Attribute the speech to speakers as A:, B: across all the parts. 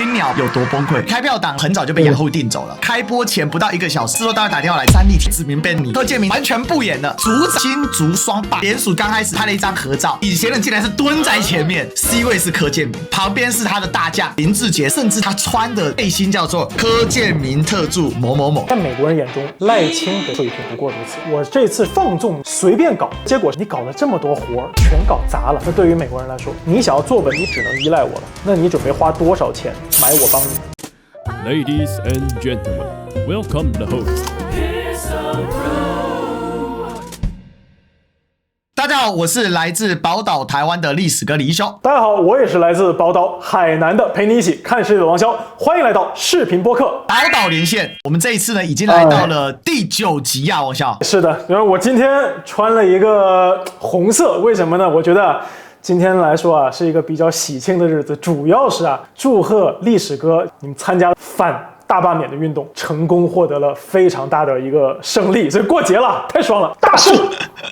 A: 青鸟有多崩溃？开票党很早就被雅虎订走了，开播前不到1个小时，制作单位打电话来，三立指名Ben你柯建铭完全不演了，主场新竹双霸联署刚开始拍了一张合照，以前人竟然是蹲在前面 ，C 位是柯建铭，旁边是他的大将林志杰，甚至他穿的背心叫做柯建铭特助某某某。
B: 在美国人眼中，赖清德水平不过如此。我这次放纵随便搞，结果你搞了这么多活全搞砸了。那对于美国人来说，你想要坐稳，你只能依赖我了。那你准备花多少钱买我帮你？
C: Ladies and gentlemen, welcome the host.
A: 大家好，我是来自宝岛台湾的历史哥李一修。
B: 大家好，我也是来自宝岛海南的陪你一起看世界的王骁，欢迎来到视频播客
A: 宝岛连线。我们这一次呢，已经来到了第9集啊，王骁。
B: 是的，然后我今天穿了一个红色，为什么呢？我觉得今天来说啊，是一个比较喜庆的日子，主要是祝贺历史哥你们参加反大罢免的运动，成功获得了非常大的一个胜利，所以过节了，太爽了，大胜，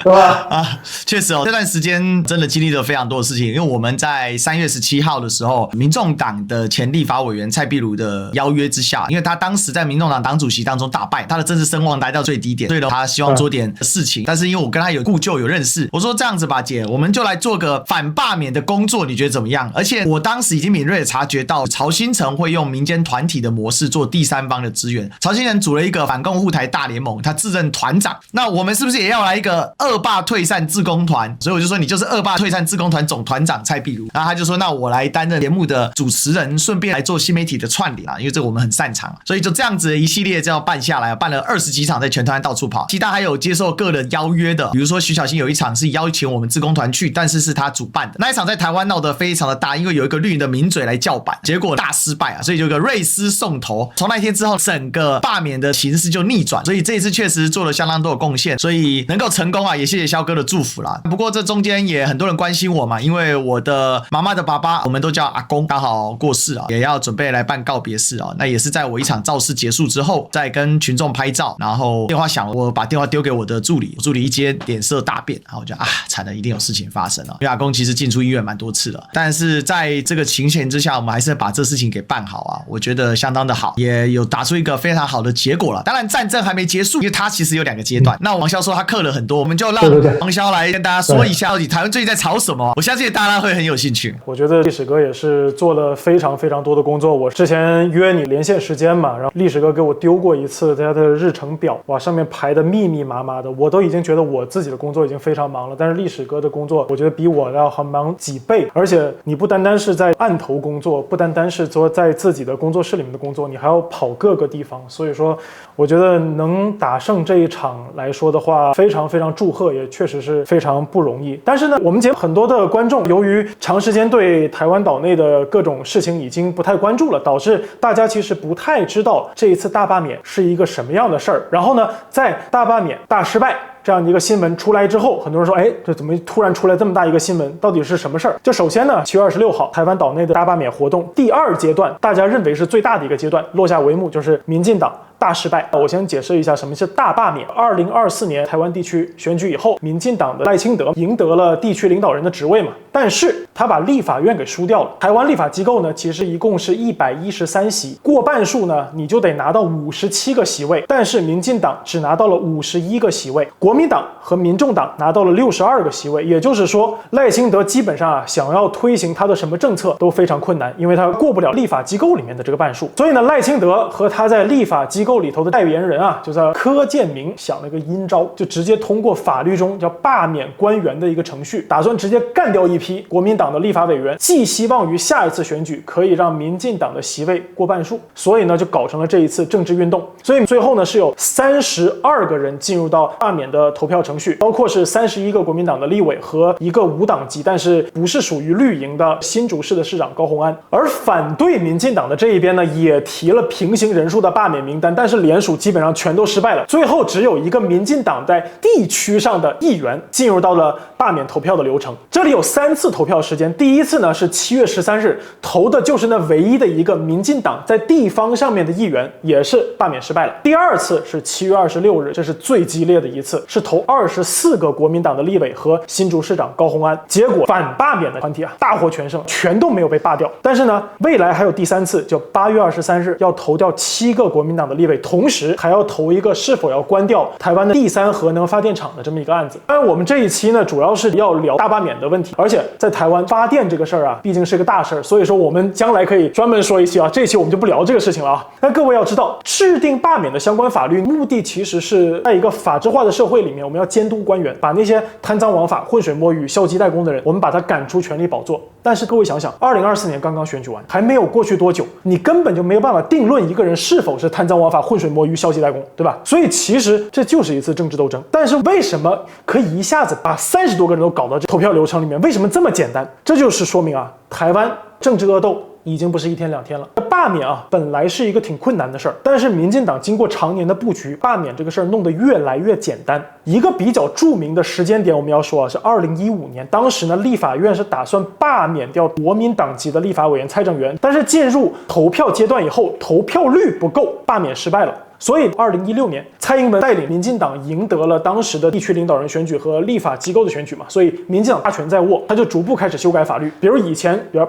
B: 对吧？
A: 确实哦，这段时间真的经历了非常多的事情，因为我们在3月17号的时候，民众党的前立法委员蔡壁如的邀约之下，因为他当时在民众党党主席当中大败，他的政治声望来到最低点，所以他希望做点事情，但是因为我跟他有故旧有认识，我说这样子吧，姐，我们就来做个反罢免的工作，你觉得怎么样？而且我当时已经敏锐的察觉到，曹兴诚会用民间团体的模式做第三方的支援。曹兴诚组了一个反共护台大联盟，他自任团长。那我们是不是也要来一个恶霸退散志工团？所以我就说你就是恶霸退散志工团总团长蔡壁如。然后他就说那我来担任节目的主持人，顺便来做新媒体的串联啊，因为这个我们很擅长。所以就这样子一系列这样办下来，办了20几场，在全台湾到处跑。其他还有接受个人邀约的，比如说徐小新有一场是邀请我们志工团去，但是是他主办的那一场，在台湾闹得非常的大，因为有一个绿营的名嘴来叫板，结果大失败啊，所以就有个瑞斯送头。从那一天之后，整个罢免的形势就逆转，所以这一次确实做了相当多的贡献，所以能够成功啊，也谢谢肖哥的祝福啦。不过这中间也很多人关心我嘛，因为我的妈妈的爸爸，我们都叫阿公，刚好过世啊，也要准备来办告别式啊。那也是在我一场造势结束之后，再跟群众拍照，然后电话响了，我把电话丢给我的助理，我助理一接脸色大变，然后我就惨了，一定有事情发生了。因为阿公其实进出医院蛮多次了，但是在这个情形之下，我们还是把这事情给办好啊，我觉得相当的好，也有打出一个非常好的结果了。当然战争还没结束，因为它其实有2个阶段。那王骁说他课了很多，我们就让王骁来跟大家说一下，到底台湾最近在吵什么。我相信大家会很有兴趣。
B: 我觉得历史哥也是做了非常非常多的工作。我之前约你连线时间嘛，然后历史哥给我丢过一次他的日程表，哇，上面排的密密麻麻的，我都已经觉得我自己的工作已经非常忙了，但是历史哥的工作，我觉得比我要还忙几倍。而且你不单单是在案头工作，不单单是说在自己的工作室里面的工作，你还要跑各个地方，所以说我觉得能打胜这一场来说的话，非常非常祝贺，也确实是非常不容易。但是呢，我们节目很多的观众由于长时间对台湾岛内的各种事情已经不太关注了，导致大家其实不太知道这一次大罢免是一个什么样的事儿。然后呢，在大罢免大失败这样的一个新闻出来之后，很多人说，这怎么突然出来这么大一个新闻？到底是什么事儿？就首先呢，7月26号，台湾岛内的大罢免活动第2阶段，大家认为是最大的一个阶段，落下帷幕，就是民进党大失败。我先解释一下什么是大罢免。2024年台湾地区选举以后，民进党的赖清德赢得了地区领导人的职位嘛，但是他把立法院给输掉了。台湾立法机构呢，其实一共是113席，过半数呢，你就得拿到57个席位，但是民进党只拿到了51个席位，国民党和民众党拿到了62个席位。也就是说，赖清德基本上想要推行他的什么政策都非常困难，因为他过不了立法机构里面的这个半数。所以呢，赖清德和他在立法机构里头的代言人就叫柯建铭，想了个阴招，就直接通过法律中叫罢免官员的一个程序，打算直接干掉一批国民党的立法委员，寄希望于下一次选举可以让民进党的席位过半数。所以呢，就搞成了这一次政治运动。所以最后呢，是有32个人进入到罢免的投票程序，包括是31个国民党的立委和一个无党籍但是不是属于绿营的新竹市的市长高虹安。而反对民进党的这一边呢，也提了平行人数的罢免名单，但是联署基本上全都失败了，最后只有一个民进党在地区上的议员进入到了罢免投票的流程。这里有3次投票时间，第一次呢是7月13日，投的就是那唯一的一个民进党在地方上面的议员，也是罢免失败了。第2次是7月26日，这是最激烈的一次，是投24个国民党的立委和新竹市长高虹安，结果反罢免的团体大获全胜，全都没有被罢掉。但是呢，未来还有第3次，就8月23日要投掉7个国民党的立委，同时还要投一个是否要关掉台湾的第3核能发电厂的这么一个案子。当然，我们这一期呢，主要是要聊大罢免的问题，而且在台湾发电这个事儿毕竟是个大事儿，所以说我们将来可以专门说一期这一期我们就不聊这个事情了那各位要知道，制定罢免的相关法律目的其实是在一个法治化的社会里面，我们要监督官员，把那些贪赃枉法、浑水摸鱼、消极怠工的人，我们把他赶出权力宝座。但是各位想想，2024年刚刚选举完，还没有过去多久，你根本就没有办法定论一个人是否是贪赃枉法、浑水摸鱼、消极怠工，对吧？所以其实这就是一次政治斗争。但是为什么可以一下子把30多个人都搞到这投票流程里面？为什么这么简单？这就是说明台湾政治恶斗已经不是1天2天了。罢免本来是一个挺困难的事儿，但是民进党经过常年的布局，罢免这个事儿弄得越来越简单。一个比较著名的时间点，我们要说是2015年，当时呢，立法院是打算罢免掉国民党籍的立法委员蔡正元，但是进入投票阶段以后，投票率不够，罢免失败了。所以2016年，蔡英文带领民进党赢得了当时的地区领导人选举和立法机构的选举嘛，所以民进党大权在握，他就逐步开始修改法律。比如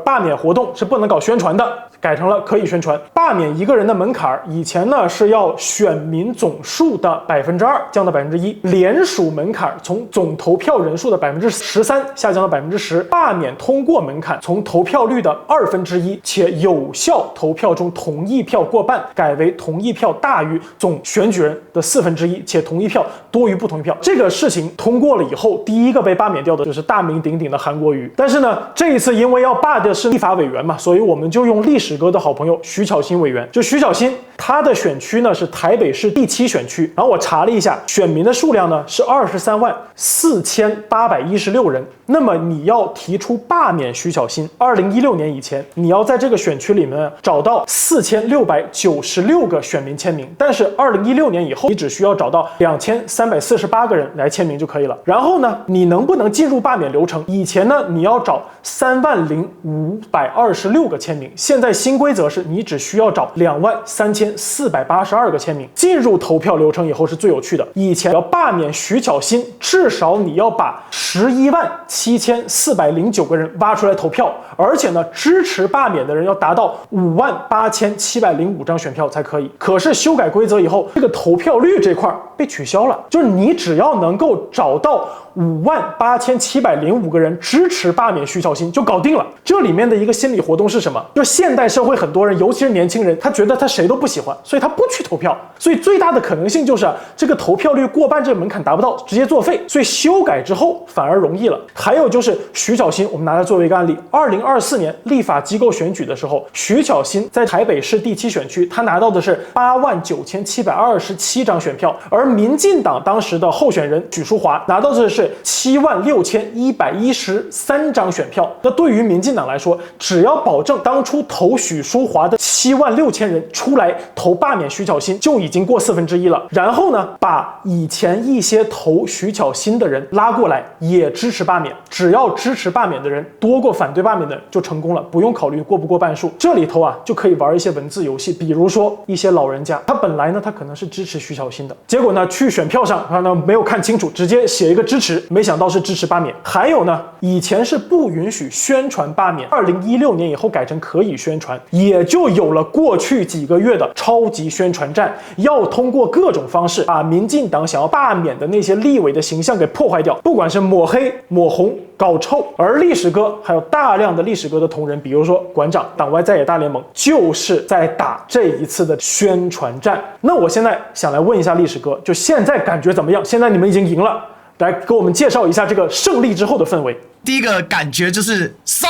B: 罢免活动是不能搞宣传的，改成了可以宣传。罢免一个人的门槛，以前呢是要选民总数的2%降到1%，联署门槛从总投票人数的13%下降到10%，罢免通过门槛从投票率的1/2且有效投票中同意票过半，改为同意票大于总选举人的1/4，且同意票多于不同意票。这个事情通过了以后，第一个被罢免掉的就是大名鼎鼎的韩国瑜。但是呢，这一次因为要罢的是立法委员嘛，所以我们就用历史哥的好朋友徐巧芯委员。就徐巧芯，他的选区呢是台北市第7选区，然后我查了一下，选民的数量呢是234816人。那么你要提出罢免徐巧芯，2016年以前，你要在这个选区里面找到4696个选民签名，但是2016年以后，你只需要找到2348个人来签名就可以了。然后呢，你能不能进入罢免流程？以前呢，你要找30526个签名，现在新规则是你只需要找23482个签名。进入投票流程以后是最有趣的。以前要罢免徐巧芯，至少你要把117409个人挖出来投票，而且呢，支持罢免的人要达到58705张选票才可以。可是修改规则以后，这个投票率这块被取消了，就是你只要能够找到58705个人支持罢免徐巧芯就搞定了。这里面的一个心理活动是什么？就是现代社会很多人，尤其是年轻人，他觉得他谁都不喜欢，所以他不去投票。所以最大的可能性就是这个投票率过半这个门槛达不到，直接作废。所以修改之后反而容易了。还有就是徐巧芯，我们拿它作为一个案例，2024年立法机构选举的时候，徐巧芯在台北市第7选区，他拿到的是89727张选票，而民进党当时的候选人许淑华拿到的是76113张选票。那对于民进党来说，只要保证当初投许淑华的76000人出来投罢免徐巧芯，就已经过1/4了。然后呢，把以前一些投徐巧芯的人拉过来，也支持罢免。只要支持罢免的人多过反对罢免的人，就成功了，不用考虑过不过半数。这里头就可以玩一些文字游戏，比如说一些老人家，他本来呢他可能是支持徐巧芯的，结果呢去选票上没有看清楚，直接写一个支持，没想到是支持罢免。还有呢，以前是不允许宣传罢免，2016年以后改成可以宣传，也就有了过去几个月的超级宣传战，要通过各种方式把民进党想要罢免的那些立委的形象给破坏掉，不管是抹黑、抹红、搞臭。而历史哥还有大量的历史哥的同仁，比如说馆长、党外在野大联盟，就是在打这一次的宣传战。那我现在想来问一下历史哥，就现在感觉怎么样？现在你们已经赢了，来给我们介绍一下这个胜利之后的氛围。
A: 第一个感觉就是送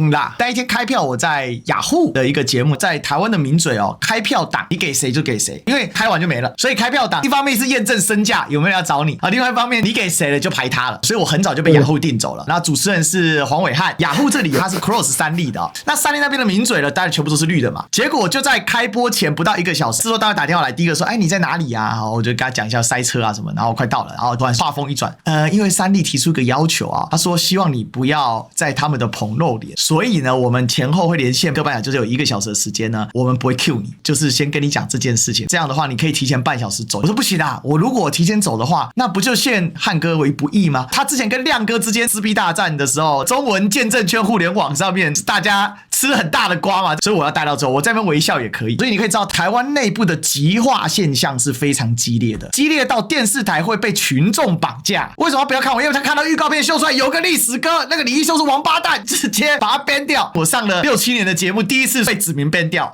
A: 啦！那一天开票，我在雅虎的一个节目，在台湾的名嘴开票档你给谁就给谁，因为开完就没了，所以开票档一方面是验证身价有没有人要找你另外一方面你给谁了就排他了，所以我很早就被雅虎订走了。然后主持人是黄伟汉，雅虎这里他是 cross 3立的那3立那边的名嘴呢，当然全部都是绿的嘛。结果就在开播前不到1个小时，制作单位打电话来，第一个说：“哎，你在哪里啊？”我就跟他讲一下塞车啊什么，然后快到了，然后突然话锋一转，因为3立提出一个要求他说希望你不要在他们的棚露脸，所以呢，我们前后会连线各半小时，就是有1个小时的时间呢，我们不会 cue 你，就是先跟你讲这件事情。这样的话，你可以提前半小时走。我说不行啊，我如果提前走的话，那不就陷汉哥为不义吗？他之前跟亮哥之间撕逼大战的时候，中文见证圈互联网上面大家吃很大的瓜嘛，所以我要带到之后，我在那边微笑也可以。所以你可以知道，台湾内部的极化现象是非常激烈的，激烈到电视台会被群众绑架。为什么不要看我？因为他看到预告片秀出来有个历史哥，那个李一修是王八蛋，直接把他 ban 掉。我上了6、7年的节目，第一次被指名 ban 掉。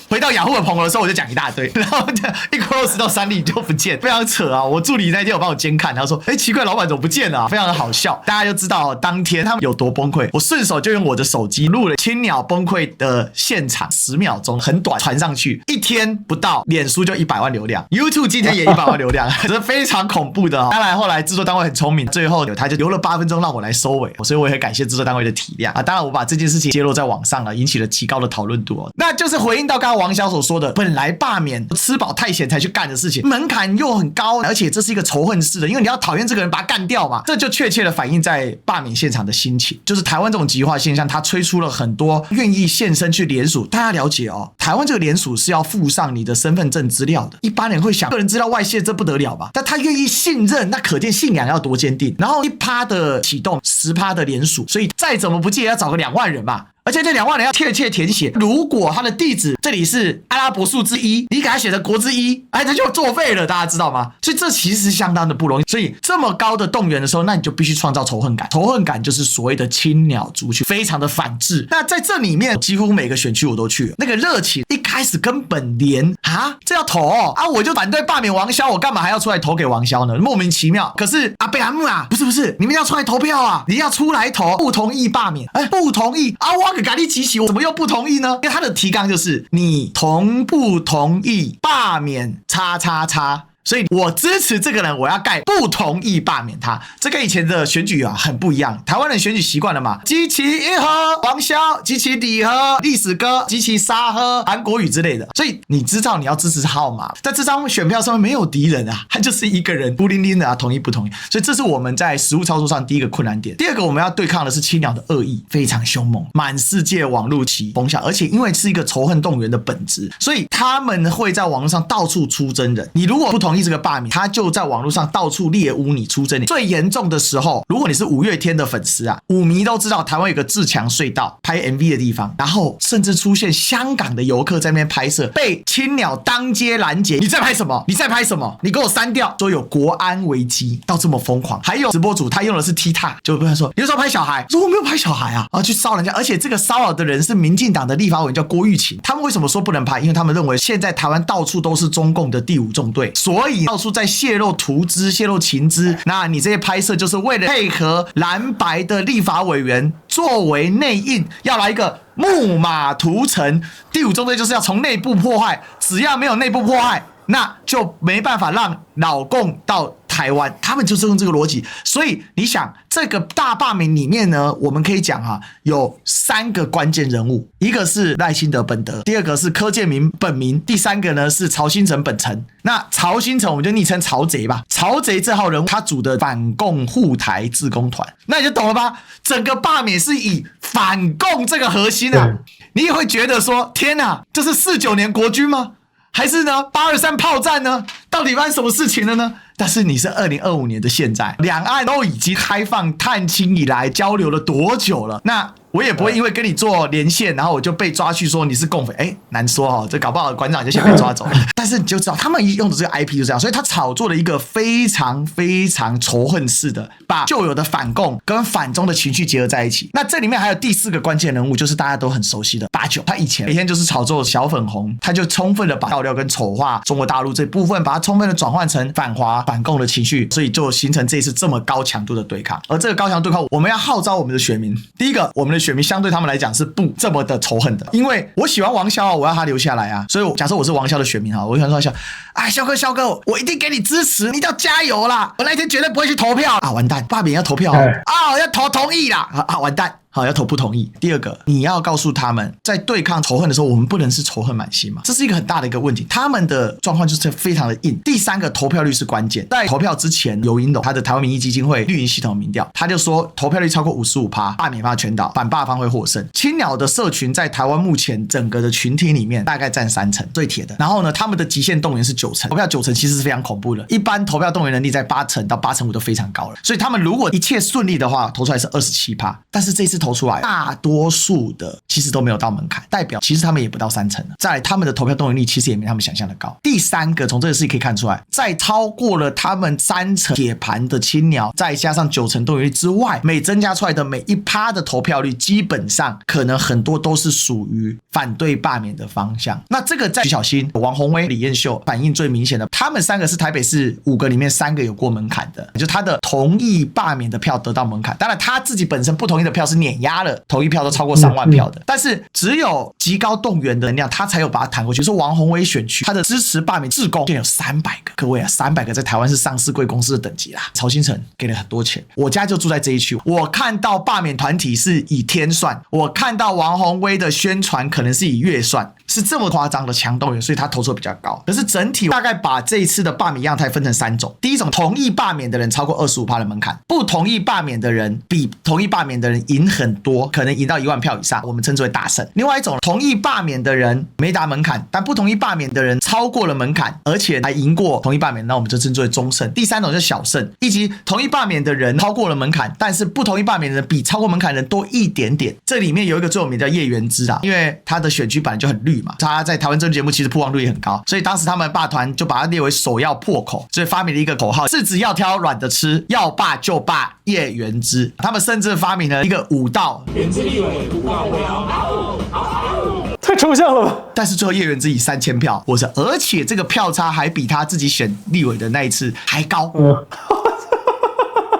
A: 回到雅虎的棚的时候，我就讲一大堆，然后一 close 到3例就不见，非常扯啊！我助理那天有帮我监看，他说：“奇怪，老板怎么不见了、啊？”非常的好笑，大家就知道当天他们有多崩溃。我顺手就用我的手机录了青鸟崩溃的现场10秒钟，很短，传上去，1天不到，脸书就100万流量 ，YouTube 今天也100万流量，这是非常恐怖的、哦。当然后来制作单位很聪明，最后他就留了8分钟让我来收尾，所以我也很感谢制作单位的体谅啊。当然我把这件事情揭露在网上了，引起了极高的讨论度哦。那就是回应到刚刚王小所说的，本来罢免吃饱太闲才去干的事情，门槛又很高，而且这是一个仇恨式的，因为你要讨厌这个人把他干掉嘛，这就确切的反映在罢免现场的心情。就是台湾这种极化现象，它催出了很多愿意现身去联署。大家了解哦，台湾这个联署是要附上你的身份证资料的，一般人会想个人资料外泄这不得了吧？但他愿意信任，那可见信仰要多坚定。然后1%的启动，10%的联署，所以再怎么不济也要找个2万人嘛。而且这2万人要确切填写，如果他的地址这里是阿拉伯数字1，你给他写成国之1，这就作废了，大家知道吗？所以这其实相当的不容易。所以这么高的动员的时候，那你就必须创造仇恨感。仇恨感就是所谓的青鸟族群，非常的反智。那在这里面，几乎每个选区我都去了，那个热情一开始根本连这要投我就反对罢免王骁，我干嘛还要出来投给王骁呢？莫名其妙。可是北韩木不是，你们要出来投票啊，你要出来投，不同意罢免，不同意我给你集齐，我怎么又不同意呢？因为他的提纲就是你同不同意罢免叉叉叉。所以我支持这个人，我要盖不同意罢免他。这跟以前的选举很不一样。台湾人选举习惯了嘛，集齐一和王骁，集齐李和历史哥，集齐沙和韩国瑜之类的。所以你知道你要支持号码，在这张选票上面没有敌人啊，他就是一个人孤零零的同意不同意。所以这是我们在实务操作上第一个困难点。第二个我们要对抗的是青鸟的恶意，非常凶猛，满世界网络起风向，而且因为是一个仇恨动员的本质，所以他们会在网络上到处出真人。你如果不同意这个罢免，他就在网络上到处猎污你出征你。最严重的时候，如果你是5月天的粉丝舞迷都知道台湾有个自强隧道拍 MV 的地方，然后甚至出现香港的游客在那边拍摄，被青鸟当街拦截，你在拍什么？你在拍什么？你给我删掉！说有国安危机到这么疯狂。还有直播主他用的是 TikTok， 就被他说你就说拍小孩，说我没有拍小孩然后去骚人家，而且这个骚扰的人是民进党的立法委员叫郭玉琴。他们为什么说不能拍？因为他们认为现在台湾到处都是中共的第5纵队，所以到处在泄露图资、泄露情资。那你这些拍摄就是为了配合蓝白的立法委员作为内应，要来一个木马屠城。第5纵队就是要从内部破坏，只要没有内部破坏，那就没办法让老共到台湾，他们就是用这个逻辑。所以你想这个大罢免里面呢，我们可以讲有3个关键人物，一个是赖清德本德，第二个是柯建铭本名，第3个呢是曹兴诚本城。那曹兴诚我们就昵称曹贼吧。曹贼这号人物他组的反共护台志工团，那你就懂了吧？整个罢免是以反共这个核心你也会觉得说天哪，这是49年国军吗？还是呢823炮战呢？到底发生什么事情了呢？但是你是2025年的现在，两岸都已经开放探亲以来交流了多久了？那我也不会因为跟你做连线，然后我就被抓去说你是共匪，难说这搞不好馆长就先被抓走了。但是你就知道他们用的这个 IP 就这样，所以他炒作了一个非常非常仇恨式的，把旧有的反共跟反中的情绪结合在一起。那这里面还有第4个关键人物，就是大家都很熟悉的89，他以前每天就是炒作小粉红，他就充分的把爆料跟丑化中国大陆这部分，把它充分的转换成反华反共的情绪，所以就形成这一次这么高强度的对抗。而这个高强度对抗，我们要号召我们的选民，第一个，我们的选民相对他们来讲是不这么的仇恨的，因为我喜欢王骁我要他留下来所以假设我是王骁的选民我就想说骁哥，我一定给你支持，你一定要加油啦，我那天绝对不会去投票完蛋，罢免要投票要投同意啦完蛋好，要投不同意。第二个，你要告诉他们，在对抗仇恨的时候，我们不能是仇恨满心嘛，这是一个很大的一个问题。他们的状况就是非常的硬。第三个，投票率是关键。在投票之前，游盈隆他的台湾民意基金会绿营系统民调，他就说投票率超过 55%， 罢免方全倒，反罢方会获胜。青鸟的社群在台湾目前整个的群体里面大概占30%，最铁的。然后呢，他们的极限动员是90%，投票90%其实是非常恐怖的。一般投票动员能力在80%到85%都非常高了。所以他们如果一切顺利的话，投出来是27%，但是这次投出来大多数的其实都没有到门槛，代表其实他们也不到3成了。再来，他们的投票动员力其实也没他们想象的高。第三个，从这个事情可以看出来，在超过了他们3成铁盘的青鸟，再加上9成动员率之外，每增加出来的每1%的投票率，基本上可能很多都是属于反对罢免的方向。那这个在徐小新、王宏威、李彦秀反应最明显的，他们3个是台北市5个里面3个有过门槛的，就他的同意罢免的票得到门槛。当然他自己本身不同意的票是碾压了，同意票都超过3万票的，但是只有极高动员的能量，他才有把它弹过去。说王宏威选区，他的支持罢免志工就有300个，各位啊，300个在台湾是上市贵公司的等级啦。曹兴诚给了很多钱，我家就住在这一区，我看到罢免团体是以天算，我看到王宏威的宣传可能是以月算，是这么夸张的强动员，所以他投出的比较高。可是整体大概把这一次的罢免样态分成3种，第一种，同意罢免的人超过 25% 的门槛，不同意罢免的人比同意罢免的人赢很多，可能赢到1万票以上，我们称之为大胜。另外一种，同意罢免的人没达门槛，但不同意罢免的人超过了门槛，而且还赢过同意罢免，那我们就称之为中胜。第三种就是小胜，以及同意罢免的人超过了门槛，但是不同意罢免的人比超过门槛的人多一点点。这里面有一个最有名的叶元之啊，因为他的选区本来就很绿嘛，他在台湾政治节目其实曝光率也很高，所以当时他们罢团就把他列为首要破口，所以发明了一个口号，是只要挑软的吃，要罢就罢叶元之。他们甚至发明了一个5道元之立委不罢未央，
B: 太抽象了吧？
A: 但是最后叶元之以3000票获胜，而且这个票差还比他自己选立委的那一次还高。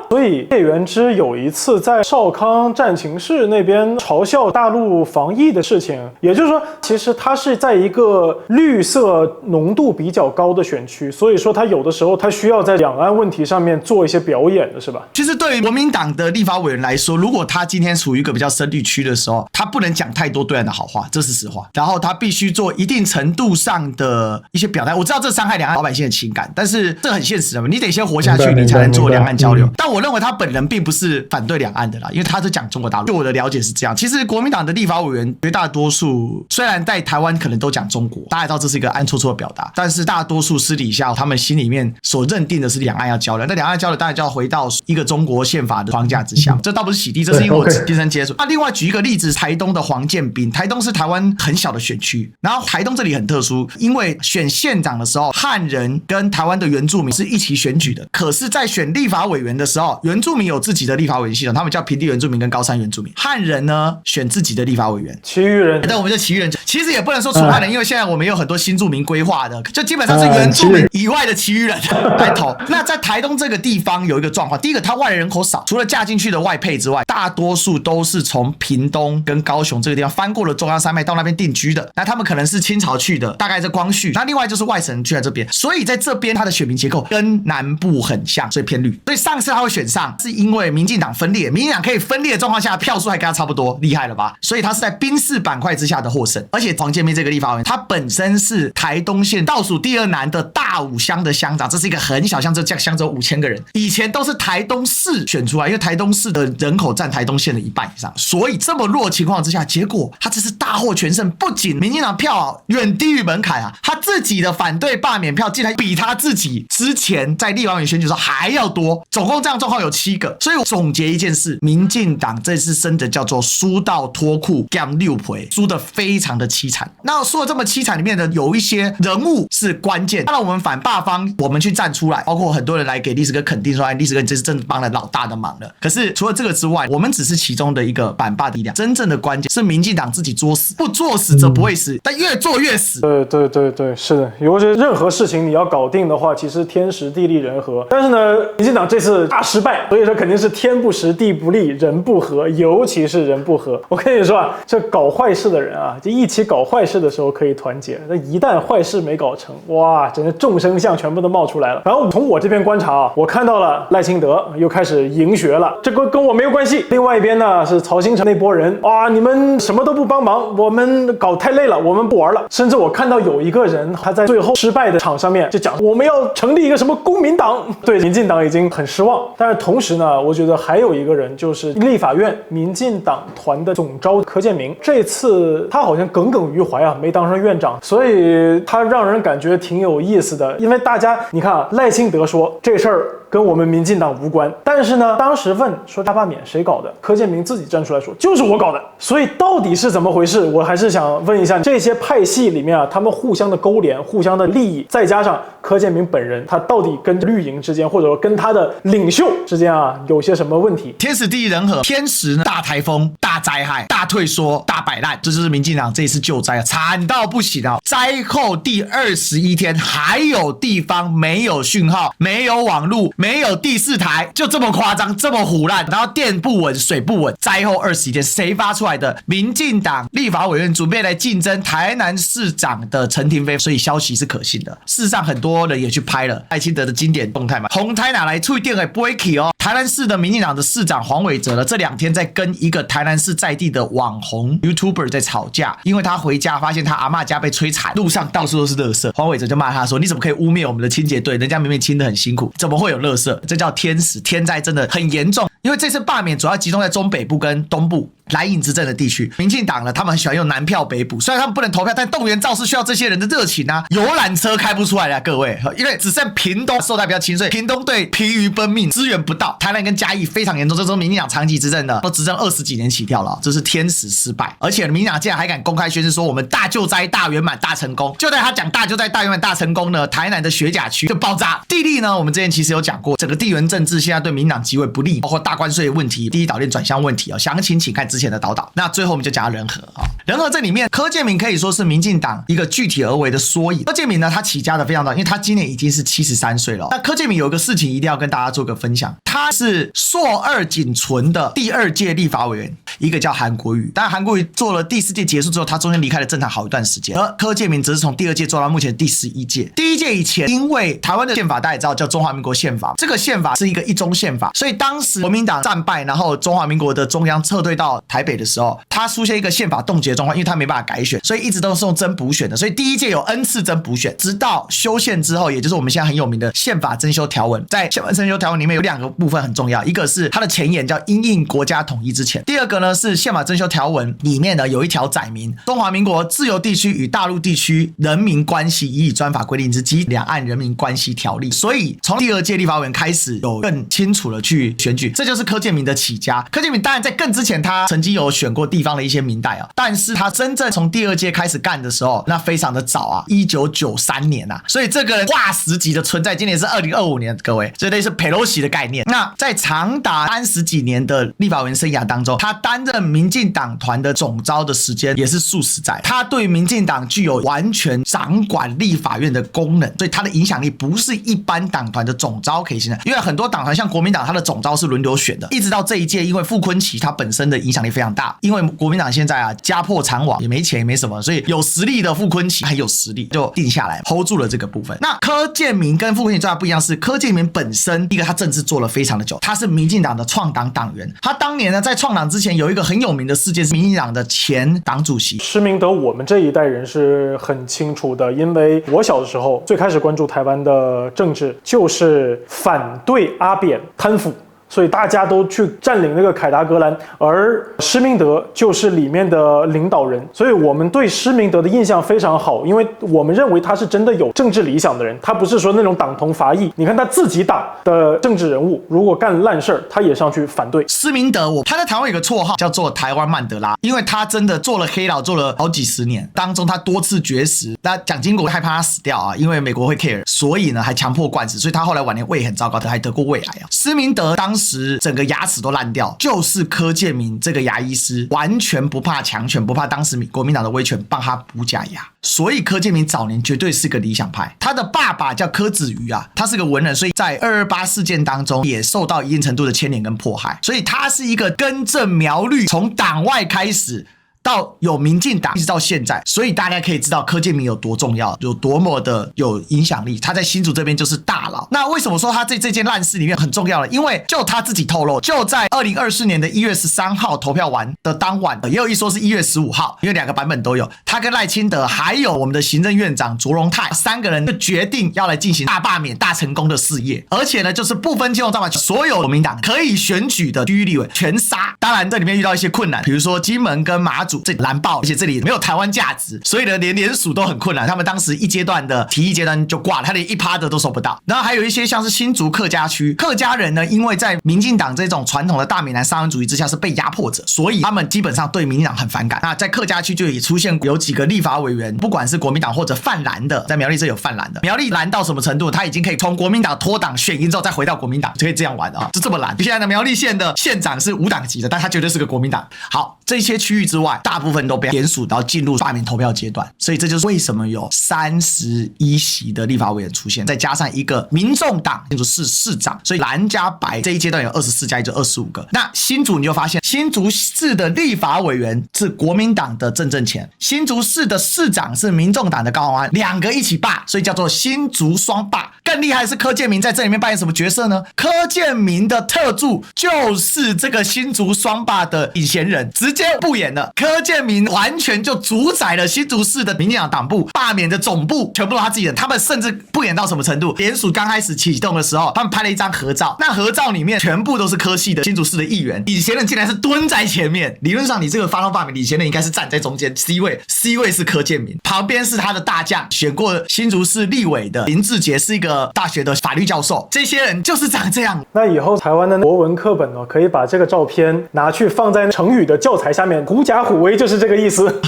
B: 所以叶元之有一次在少康战情室那边嘲笑大陆防疫的事情，也就是说，其实他是在一个绿色浓度比较高的选区，所以说他有的时候他需要在两岸问题上面做一些表演的，是吧？
A: 其实对于国民党的立法委员来说，如果他今天处于一个比较深绿区的时候，他不能讲太多对岸的好话，这是实话。然后他必须做一定程度上的一些表态。我知道这伤害两岸老百姓的情感，但是这很现实的嘛，你得先活下去，你才能做两岸交流。但我认为他本人并不是反对两岸的啦，因为他是讲中国大陆。就我的了解是这样，其实国民党的立法委员绝大多数虽然在台湾可能都讲中国，大家知道这是一个暗戳戳的表达，但是大多数私底下他们心里面所认定的是两岸要交流。那两岸交流当然就要回到一个中国宪法的框架之下，这倒不是洗地，这是因为我亲身接触。那另外举一个例子，台东的黄建斌，台东是台湾很小的选区，然后台东这里很特殊，因为选县长的时候，汉人跟台湾的原住民是一起选举的，可是在选立法委员的时候，原住民有自己的立法委员系统，他们叫平地原住民跟高山原住民，汉人呢选自己的立法委员，
B: 其余人，
A: 但我们就其余人，其实也不能说楚汉人，因为现在我们有很多新住民规划的，就基本上是原住民以外的其余人来投。那在台东这个地方有一个状况，第一个，它外来人口少，除了嫁进去的外配之外，大多数都是从屏东跟高雄这个地方翻过了中央山脉到那边定居的，那他们可能是清朝去的，大概在光绪。那另外就是外省人去在这边，所以在这边他的选民结构跟南部很像，所以偏绿。所以上次他会选上，是因为民进党分裂，民进党可以分裂的状况下，票数还跟他差不多，厉害了吧？所以他是在宾士板块之下的获胜。而且黄建斌这个立法委员，他本身是台东县倒数第2难的大武乡的乡长，这是一个很小乡，这乡只有5000个人，以前都是台东市选出来，因为台东市的人口占台东县的1半以上，所以这么弱的情况之下，结果他这是大获全胜，不仅民进党票远低于门槛啊，他自己的反对罢免票竟然比他自己之前在立法委员选举的时候还要多，总共这样状况有7个。所以我总结一件事，民进党这次真的叫做输到脱裤干6倍，输得非常的凄惨。那输得这么凄惨里面的有一些人物是关键，当然我们反罢方我们去站出来，包括很多人来给历史哥肯定说，历史哥你这是真的帮了老大的忙了。可是除了这个之外，我们只是其中的一个反罢的力量，真正的关键是民进党自己作死，不作死则不会死，但越做越死。
B: 对，是的，尤其任何事情你要搞定的话，其实天时地利人和。但是呢，民进党这次大失失败，所以说肯定是天不时地不利人不和，尤其是人不和。我跟你说啊，这搞坏事的人啊，就一起搞坏事的时候可以团结，那一旦坏事没搞成，哇，真的众生相全部都冒出来了。然后从我这边观察啊，我看到了赖清德又开始迎学了，这个跟我没有关系。另外一边呢是曹兴诚那波人，哇，你们什么都不帮忙，我们搞太累了，我们不玩了。甚至我看到有一个人他在最后失败的场上面就讲，我们要成立一个什么公民党，对民进党已经很失望。但是同时呢，我觉得还有一个人就是立法院民进党团的总召柯建铭，这次他好像耿耿于怀啊，没当上院长，所以他让人感觉挺有意思的。因为大家你看啊，赖清德说这事儿跟我们民进党无关，但是呢，当时问说大罢免谁搞的，柯建铭自己站出来说就是我搞的。所以到底是怎么回事？我还是想问一下，这些派系里面啊，他们互相的勾连、互相的利益，再加上柯建铭本人，他到底跟绿营之间，或者说跟他的领袖之间啊，有些什么问题？
A: 天时地利人和，天时呢大台风、大灾害、大退缩、大摆烂，这就是民进党这一次救灾啊，惨到不行啊！灾后第21天，还有地方没有讯号，没有网路，没有第4台，就这么夸张，这么唬烂，然后电不稳，水不稳。灾后21天，谁发出来的？民进党立法委员准备来竞争台南市长的陈亭妃，所以消息是可信的。事实上，很多人也去拍了赖清德的经典动态嘛，红台哪来处电给不会起哦。台南市的民进党的市长黄伟哲呢，这2天在跟一个台南市在地的网红 YouTuber 在吵架，因为他回家发现他阿嬷家被摧残，路上到处都是垃圾。黄伟哲就骂他说：“你怎么可以污蔑我们的清洁队？人家明明清得很辛苦，怎么会有垃圾？这叫天时，天灾真的很严重。”因为这次罢免主要集中在中北部跟东部蓝营执政的地区，民进党呢，他们很喜欢用南票北补，虽然他们不能投票，但动员造势需要这些人的热情啊，游览车开不出来了，各位，因为只剩屏东受到比较轻，所以屏东队疲于奔命，资源不到，台南跟嘉义非常严重，这时候民进党长期执政的都执政20几年起跳了，这是天时失败，而且民进党竟然还敢公开宣示说我们大救灾、大圆满、大成功，就在他讲大救灾、大圆满、大成功呢，台南的学甲区就爆炸。地利呢，我们之前其实有讲过，整个地缘政治现在对民进党极为不利，包括大关税问题、第一岛链转向问题详情请看之前的导导。那最后我们就讲人和啊，人和这里面柯建铭可以说是民进党一个具体而为的缩影。柯建铭呢，他起家的非常早，因为他今年已经是73岁了。那柯建铭有一个事情一定要跟大家做个分享，他是硕2仅存的第2届立法委员，一个叫韩国瑜。但韩国瑜做了第4届结束之后，他中间离开了政坛好一段时间，而柯建铭则是从第2届做到目前第11届。第1届以前，因为台湾的宪法大家也知道叫中华民国宪法，这个宪法是一个一中宪法，所以当时国民党战败，然后中华民国的中央撤退到台北的时候，他出现一个宪法冻结的状况，因为他没办法改选，所以一直都是用增补选的，所以第1届有 N 次增补选，直到修宪之后，也就是我们现在很有名的宪法增修条文。在宪法增修条文里面有2个部分很重要，一个是它的前言叫因应国家统一之前，第2个呢是宪法增修条文里面呢有一条载明中华民国自由地区与大陆地区人民关系已以专法规定之及两岸人民关系条例，所以从第2届立法委员开始有更清楚的去选举，这就是柯建铭的起家。柯建铭当然在更之前他曾经有选过地方的一些民代啊，但是他真正从第2届开始干的时候，那非常的早啊，1993年啊，所以这个人化石级的存在，今年是2025年，各位，这类似佩洛西的概念。那在长达30几年的立法委员生涯当中，他担任民进党团的总召的时间也是数十载，他对民进党具有完全掌管立法院的功能，所以他的影响力不是一般党团的总召可以形容，因为很多党团像国民党，他的总召是轮流选的，一直到这一届，因为傅昆萁他本身的影响力非常大，因为国民党现在啊家破残亡，也没钱也没什么，所以有实力的傅昆萁很有实力，就定下来 hold 住了这个部分。那柯建铭跟傅昆萁最大不一样是，柯建铭本身一个他政治做了非常的久，他是民进党的创党党员，他当年呢在创党之前有一个很有名的事件，是民进党的前党主席
B: 施明德，我们这一代人是很清楚的，因为我小的时候最开始关注台湾的政治就是反对阿扁贪腐，所以大家都去占领那个凯达格兰，而施明德就是里面的领导人，所以我们对施明德的印象非常好，因为我们认为他是真的有政治理想的人，他不是说那种党同伐异。你看他自己党的政治人物如果干烂事儿，他也上去反对。
A: 施明德他在台湾有个绰号叫做台湾曼德拉，因为他真的做了黑老，做了好几十年，当中他多次绝食，那蒋经国害怕他死掉啊，因为美国会 care， 所以呢还强迫灌食，所以他后来晚年胃很糟糕，他还得过胃癌啊。施明德当时整个牙齿都烂掉，就是柯建铭这个牙医师完全不怕强权，不怕当时国民党的威权，帮他补假牙。所以柯建铭早年绝对是个理想派。他的爸爸叫柯子瑜啊，他是个文人，所以在228事件当中也受到一定程度的牵连跟迫害。所以他是一个根正苗绿，从党外开始到有民进党一直到现在，所以大家可以知道柯建铭有多重要，有多么的有影响力。他在新竹这边就是大佬。那为什么说他在这件烂事里面很重要呢？因为就他自己透露，就在2024年的1月13号投票完的当晚，也有一说是1月15号，因为2个版本都有。他跟赖清德还有我们的行政院长卓荣泰3个人就决定要来进行大罢免、大成功的事业，而且呢，就是不分青红皂白，所有国民党可以选举的区域立委全杀。当然这里面遇到一些困难，比如说金门跟马祖这蓝爆，而且这里没有台湾价值，所以呢连联署都很困难。他们当时一阶段的提议阶段就挂了，他连1%的都收不到。然后还有一些像是新竹客家区，客家人呢，因为在民进党这种传统的大闽南沙文主义之下是被压迫者，所以他们基本上对民进党很反感。那在客家区就也出现有几个立法委员，不管是国民党或者泛蓝的，在苗栗这有泛蓝的，苗栗蓝到什么程度，他已经可以从国民党脱党选赢之后再回到国民党，就可以这样玩啊，就这么蓝。现在的苗栗县的县长是无党籍的，但他绝对是个国民党。好，这些区域之外，大部分都被联署，然后进入罢免投票阶段。所以这就是为什么有31席的立法委员出现，再加上一个民众党新竹市市长，所以蓝加白这一阶段有24加1就25个。那新竹你就发现，新竹市的立法委员是国民党的郑正乾，新竹市的市长是民众党的高虹安，两个一起罢，所以叫做新竹双罢。更厉害的是柯建铭在这里面扮演什么角色呢？柯建铭的特助就是这个新竹双罢的领衔人，直接不演了。柯建铭完全就主宰了新竹市的民进党党部，罢免的总部全部都他自己人。他们甚至不演到什么程度，联署刚开始启动的时候，他们拍了一张合照，那合照里面全部都是柯系的新竹市的议员，领衔人竟然是蹲在前面。理论上你这个发动罢免，领衔人应该是站在中间 C 位，C 位是柯建铭，旁边是他的大将，选过新竹市立委的林志杰，是一个大学的法律教授。这些人就是长这样。
B: 那以后台湾的国文课本哦，可以把这个照片拿去放在成语的教材下面，狐假虎威就是这个意思。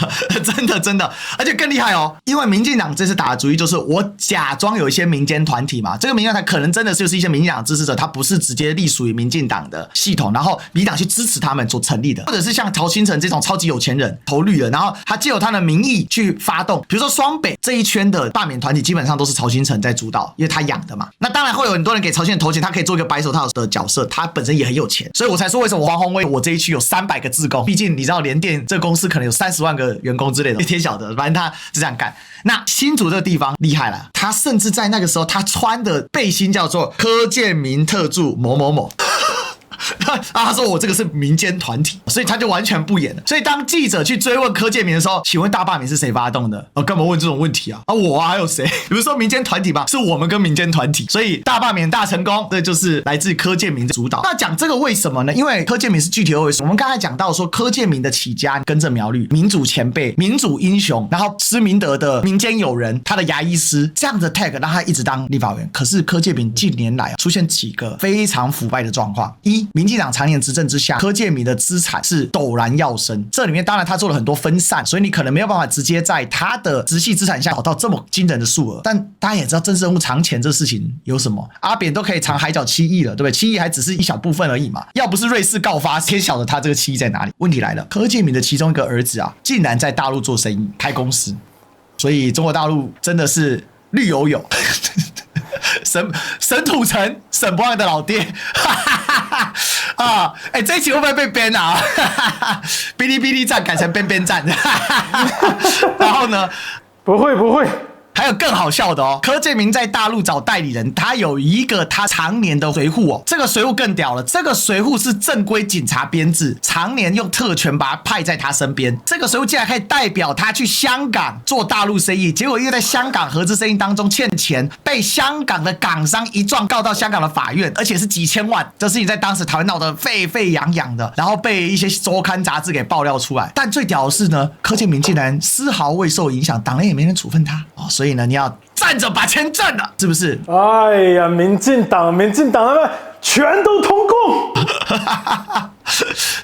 A: 真的真的，而且更厉害哦，因为民进党这次打的主意就是我假装有一些民间团体嘛，这个民间团体可能真的就是一些民进党支持者，他不是直接隶属于民进党的系统，然后民进党去支持他们所成立的，或者是像曹清成这种超级有钱人投绿的，然后他借由他的名义去发动，比如说双北这一圈的罢免团体基本上都是曹清成在主导，因为他养的嘛。那当然会有很多人给曹清成投钱，他可以做一个白手套的角色，他本身也很有钱，所以我才说为什么黄宏威我这一区有300个志工，毕竟你知道联电这个公司可能有30万个员工之类的，天晓得，反正他是这样干。那新竹这个地方厉害了，他甚至在那个时候他穿的背心叫做柯建铭特助某某某。他说我这个是民间团体，所以他就完全不演了。所以当记者去追问柯建铭的时候，请问大罢免是谁发动的？干嘛问这种问题啊？我啊，还有谁？比如说民间团体吧，是我们跟民间团体，所以大罢免大成功，这就是来自柯建铭的主导。那讲这个为什么呢？因为柯建铭是具体的为什么？我们刚才讲到说柯建铭的起家根正苗绿，民主前辈、民主英雄，然后施明德的民间友人，他的牙医师这样的 tag 让他一直当立法委员。可是柯建铭近年来出现几个非常腐败的状况：一，民进党常年执政之下，柯建铭的资产是陡然跃升，这里面当然他做了很多分散，所以你可能没有办法直接在他的直系资产下找到这么惊人的数额。但大家也知道政治人物藏钱这事情有什么，阿扁都可以藏海角7亿了，对不对？7亿还只是一小部分而已嘛，要不是瑞士告发，天晓得他这个7亿在哪里。问题来了，柯建铭的其中一个儿子啊，竟然在大陆做生意开公司，所以中国大陆真的是绿油油沈土城沈博案的老爹啊，这一期会不会被 ban 啊？哔哩哔哩站改成 ban 站，然后呢？
B: 不会不会。
A: 还有更好笑的哦，柯建铭在大陆找代理人，他有一个他常年的随扈哦，这个随扈更屌了，这个随扈是正规警察编制，常年用特权把他派在他身边，这个随扈竟然可以代表他去香港做大陆生意，结果因为在香港合资生意当中欠钱，被香港的港商一状告到香港的法院，而且是几千万，这事情在当时台湾闹得沸沸扬扬的，然后被一些周刊杂志给爆料出来。但最屌的是呢，柯建铭竟然丝毫未受影响，党内也没人处分他哦，所以呢，你要站着把钱挣了，是不是？
B: 哎呀，民进党他们全都通共。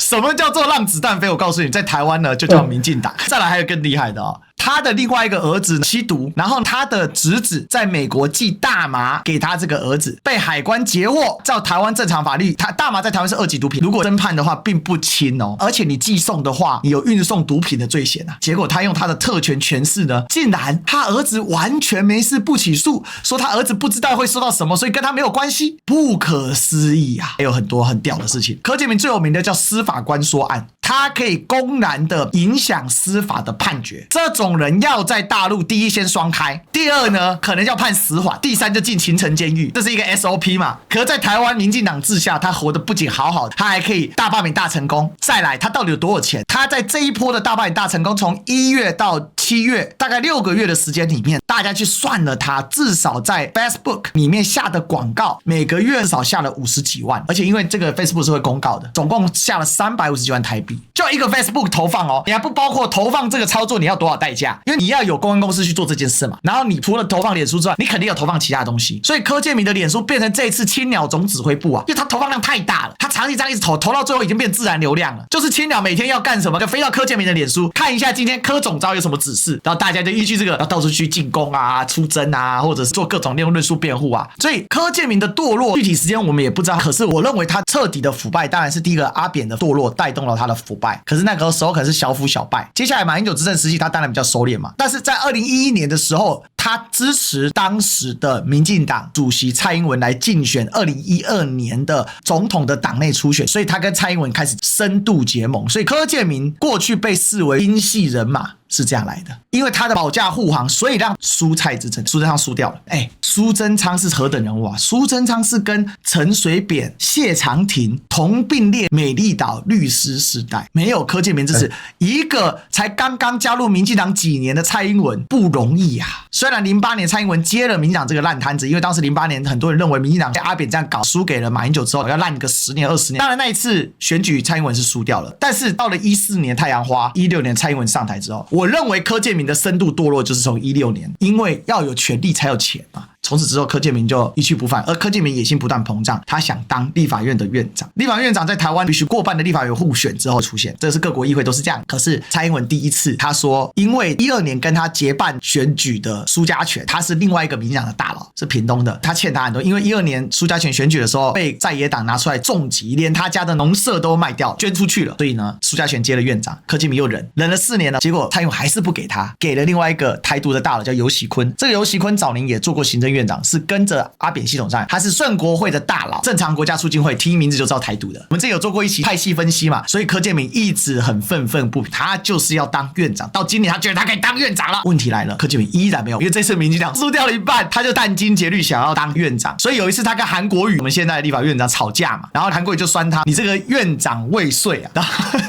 A: 什么叫做让子弹飞？我告诉你，在台湾呢就叫民进党。再来还有更厉害的哦。他的另外一个儿子吸毒，然后他的侄子在美国寄大麻给他这个儿子，被海关截获。照台湾正常法律，他大麻在台湾是2级毒品，如果侦判的话并不轻哦，而且你寄送的话，你有运送毒品的罪嫌啊。结果他用他的特权权势呢，竟然他儿子完全没事不起诉，说他儿子不知道会收到什么，所以跟他没有关系，不可思议啊！还有很多很屌的事情。柯建铭最有名的叫司法官说案。他可以公然的影响司法的判决，这种人要在大陆第一先双开，第二呢可能要判死缓，第三就进秦城监狱，这是一个 SOP 嘛。可是在台湾民进党治下，他活得不仅好好的，他还可以大罢免大成功。再来，他到底有多少钱？他在这一波的大罢免大成功，从1月到7月，大概6个月的时间里面，大家去算了他至少在 Facebook 里面下的广告，每个月至少下了50几万，而且因为这个 Facebook 是会公告的，总共下了350几万台币。就一个 Facebook 投放哦，你还不包括投放这个操作你要多少代价，因为你要有公关公司去做这件事嘛。然后你除了投放脸书之外，你肯定有投放其他的东西。所以柯建铭的脸书变成这一次青鸟总指挥部啊，因为他投放量太大了，他长期这样一直投到最后已经变自然流量了。就是青鸟每天要干什么，就飞到柯建铭的脸书看一下今天柯总召有什么指示，然后大家就依据这个要到处去进攻啊、出征啊，或者是做各种论述辩护啊。所以柯建铭的堕落具体时间我们也不知道，可是我认为他彻底的腐败，当然是第一个阿扁的堕落带动了他的腐败。可是那个时候可能是小腐小败，接下来马英九执政时期他当然比较收敛嘛，但是在2011年的时候，他支持当时的民进党主席蔡英文来竞选2012年的总统的党内初选，所以他跟蔡英文开始深度结盟。所以柯建铭过去被视为英系人马是这样来的，因为他的保驾护航，所以让苏蔡之争，苏贞昌输掉了。苏贞昌是何等人物啊？苏贞昌是跟陈水扁、谢长廷同并列美丽岛律师世代，没有柯建铭支持，一个才刚刚加入民进党几年的蔡英文不容易啊。虽然08年蔡英文接了民进党这个烂摊子，因为当时08年很多人认为民进党被阿扁这样搞，输给了马英九之后要烂个10年20年。当然那一次选举蔡英文是输掉了，但是到了14年太阳花，16年蔡英文上台之后，我认为柯建铭的深度堕落就是从16年，因为要有权力才有钱嘛。从此之后，柯建铭就一去不返，而柯建铭野心不断膨胀，他想当立法院的院长。立法院院长在台湾必须过半的立法院互选之后出现，这是各国议会都是这样。可是蔡英文第一次他说，因为12年跟他结伴选举的苏家全，他是另外一个民进党的大佬，是屏东的，他欠他很多。因为12年苏家全选举的时候被在野党拿出来重击，连他家的农舍都卖掉捐出去了，所以呢，苏家全接了院长，柯建铭又忍了4年了，结果蔡英文还是不给他，给了另外一个台独的大佬叫游锡堃。这个游锡堃早年也做过行政院长，是跟着阿扁系统上，他是顺国会的大佬，正常国家促进会听名字就知道台独的。我们之前有做过一期派系分析嘛，所以柯建铭一直很愤愤不平，他就是要当院长。到今年他觉得他可以当院长了，问题来了，柯建铭依然没有，因为这次民进党输掉了一半，他就殚精竭虑想要当院长。所以有一次他跟韩国瑜，我们现在的立法院长吵架嘛，然后韩国瑜就酸他，你这个院长未遂啊，然后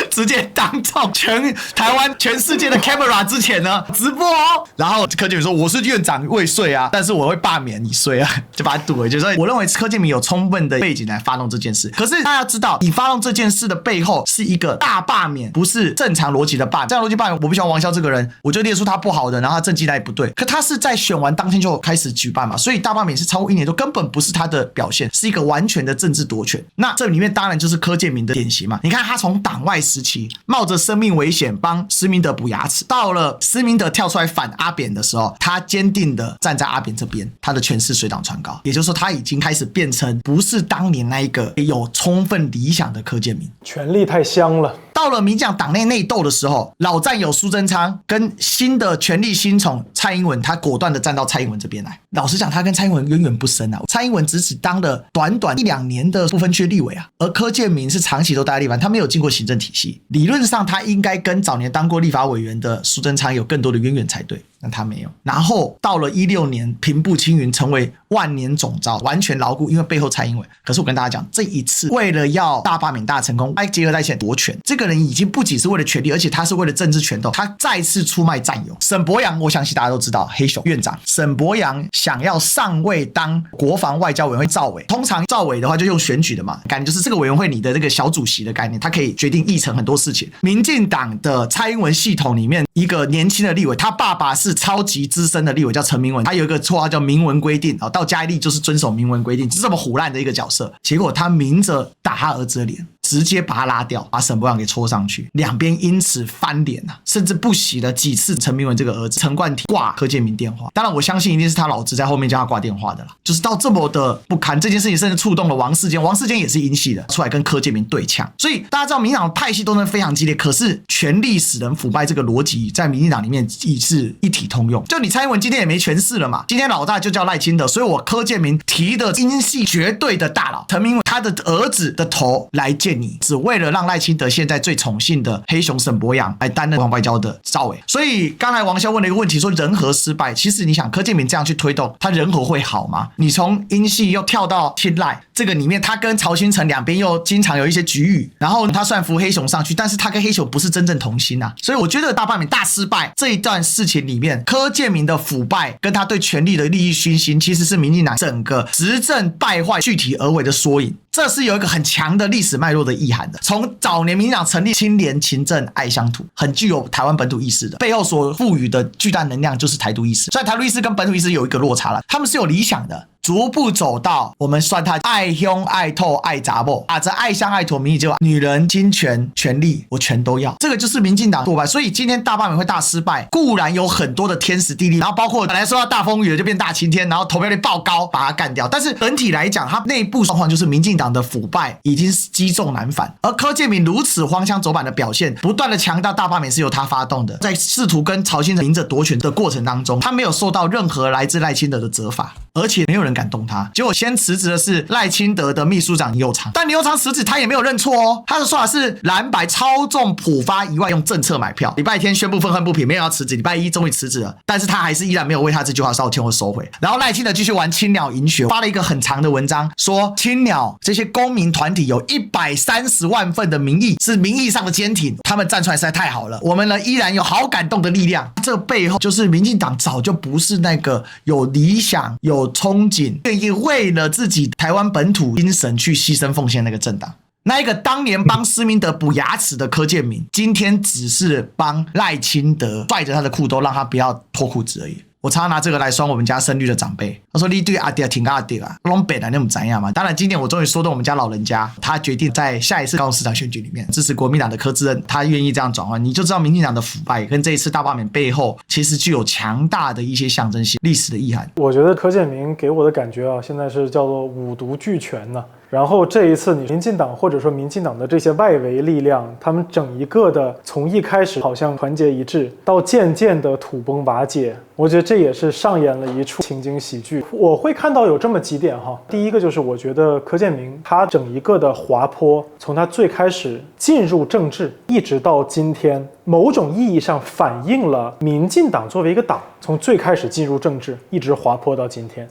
A: 直接当众全台湾全世界的 camera 之前呢直播哦，然后柯建铭说我是院长未遂啊，但是我会罢免你遂啊，就把他堵回去。所以我认为柯建铭有充分的背景来发动这件事。可是大家要知道，你发动这件事的背后是一个大罢免，不是正常逻辑的罢免。正常逻辑罢免，我不喜欢王骁这个人，我就列出他不好的，然后他政绩那也不对。可他是在选完当天就开始举办嘛，所以大罢免是超过1年多，根本不是他的表现，是一个完全的政治夺权。那这里面当然就是柯建铭的典型嘛。你看他从党外时期冒着生命危险帮施明德补牙齿，到了施明德跳出来反阿扁的时候，他坚定的站在阿扁这边，他的权势水涨船高。也就是说，他已经开始变成不是当年那一个有充分理想的柯建铭，
B: 权力太香了。
A: 到了民进党党内内斗的时候，老战友苏贞昌跟新的权力新宠蔡英文，他果断的站到蔡英文这边来。老实讲，他跟蔡英文渊源不深啊。蔡英文只当了短短1-2年的不分区立委啊，而柯建铭是长期都待在立法，他没有经过行政体系，理论上他应该跟早年当过立法委员的苏贞昌有更多的渊源才对。但他没有，然后到了16年平步青云，成为万年总召，完全牢固，因为背后蔡英文。可是我跟大家讲，这一次为了要大罢免大成功，结合在一起夺权，这个人已经不仅是为了权力，而且他是为了政治权斗，他再次出卖战友。沈伯洋，我相信大家都知道，黑熊院长沈伯洋想要上位当国防外交委员会召委，通常召委的话就用选举的嘛，感觉就是这个委员会你的这个小主席的概念，他可以决定议程很多事情。民进党的蔡英文系统里面，一个年轻的立委，他爸爸是超级资深的立委，叫陈明文，他有一个绰号叫明文规定，到嘉义就是遵守明文规定，是这么唬烂的一个角色。结果他明着打他儿子的脸，直接把他拉掉，把沈伯洋给戳上去，两边因此翻脸啊，甚至不惜了几次陈明文这个儿子陈冠廷挂柯建铭电话。当然我相信一定是他老子在后面叫他挂电话的啦，就是到这么的不堪，这件事情甚至触动了王世坚，王世坚也是英系的，出来跟柯建铭对呛。所以大家知道民进党派系斗争非常激烈，可是权力使人腐败这个逻辑在民进党里面也是一体通用。就你蔡英文今天也没权势了嘛，今天老大就叫赖清德，所以我柯建铭提的英系绝对的大佬陈明文他的儿子的头来见你，只为了让赖清德现在最宠幸的黑熊沈伯洋来担任外交的赵委。所以刚才王潇问了一个问题，说人和失败，其实你想柯建铭这样去推动，他人和会好吗？你从英系又跳到亲赖这个里面，他跟曹新成两边又经常有一些局域，然后他虽然扶黑熊上去，但是他跟黑熊不是真正同心啊。所以我觉得大罢免大失败这一段事情里面，柯建铭的腐败跟他对权力的利益熏心，其实是民进党整个执政败坏具体而为的缩影。这是有一个很强的历史脉络的意涵的。从早年民进党成立清廉勤政爱乡土，很具有台湾本土意识的，背后所赋予的巨大能量就是台独意识。虽然台独意识跟本土意识有一个落差了，他们是有理想的，逐步走到我们算他爱兄爱透爱杂某啊，这爱乡爱土民意就女人金权权力我全都要，这个就是民进党挫败。所以今天大罢免会大失败，固然有很多的天时地利，然后包括本来说要大风雨的就变大晴天，然后投票率爆高把它干掉，但是整体来讲它内部状况就是民进党的腐败已经是积重难返。而柯建铭如此荒腔走板的表现，不断的强调大罢免是由他发动的，在试图跟曹新成明着夺权的过程当中，他没有受到任何来自赖清德的责罚，而且没有人敢动他。结果先辞职的是赖清德的秘书长林右昌，但林右昌辞职他也没有认错哦，他的说法是蓝白操纵普发以外用政策买票，礼拜天宣布愤恨不平，没有要辞职，礼拜一终于辞职了，但是他还是依然没有为他这句话道歉或收回。然后赖清德继续玩青鸟银学，发了一个很长的文章，说青鸟这些公民团体有130万份的民意，是民意上的坚挺，他们站出来实在太好了，我们呢依然有好感动的力量。这背后就是民进党早就不是那个有理想有憧憬愿意为了自己台湾本土精神去牺牲奉献那个政党。那一个当年帮施明德补牙齿的柯建铭，今天只是帮赖清德拽着他的裤兜让他不要脱裤子而已。我常常拿这个来酸我们家深绿的长辈，他说你对阿弟挺阿弟啊，拢北来那么怎样嘛？当然今年我终于说动我们家老人家，他决定在下一次高雄市长选举里面支持国民党的柯志恩，他愿意这样转换，你就知道民进党的腐败跟这一次大罢免背后其实具有强大的一些象征性历史的意涵。
B: 我觉得柯建铭给我的感觉啊，现在是叫做五毒俱全呢。然后这一次，你民进党或者说民进党的这些外围力量，他们整一个的从一开始好像团结一致，到渐渐的土崩瓦解，我觉得这也是上演了一出情景喜剧。我会看到有这么几点哈，第一个就是我觉得柯建铭他整一个的滑坡，从他最开始进入政治，一直到今天，某种意义上反映了民进党作为一个党，从最开始进入政治，一直滑坡到今天。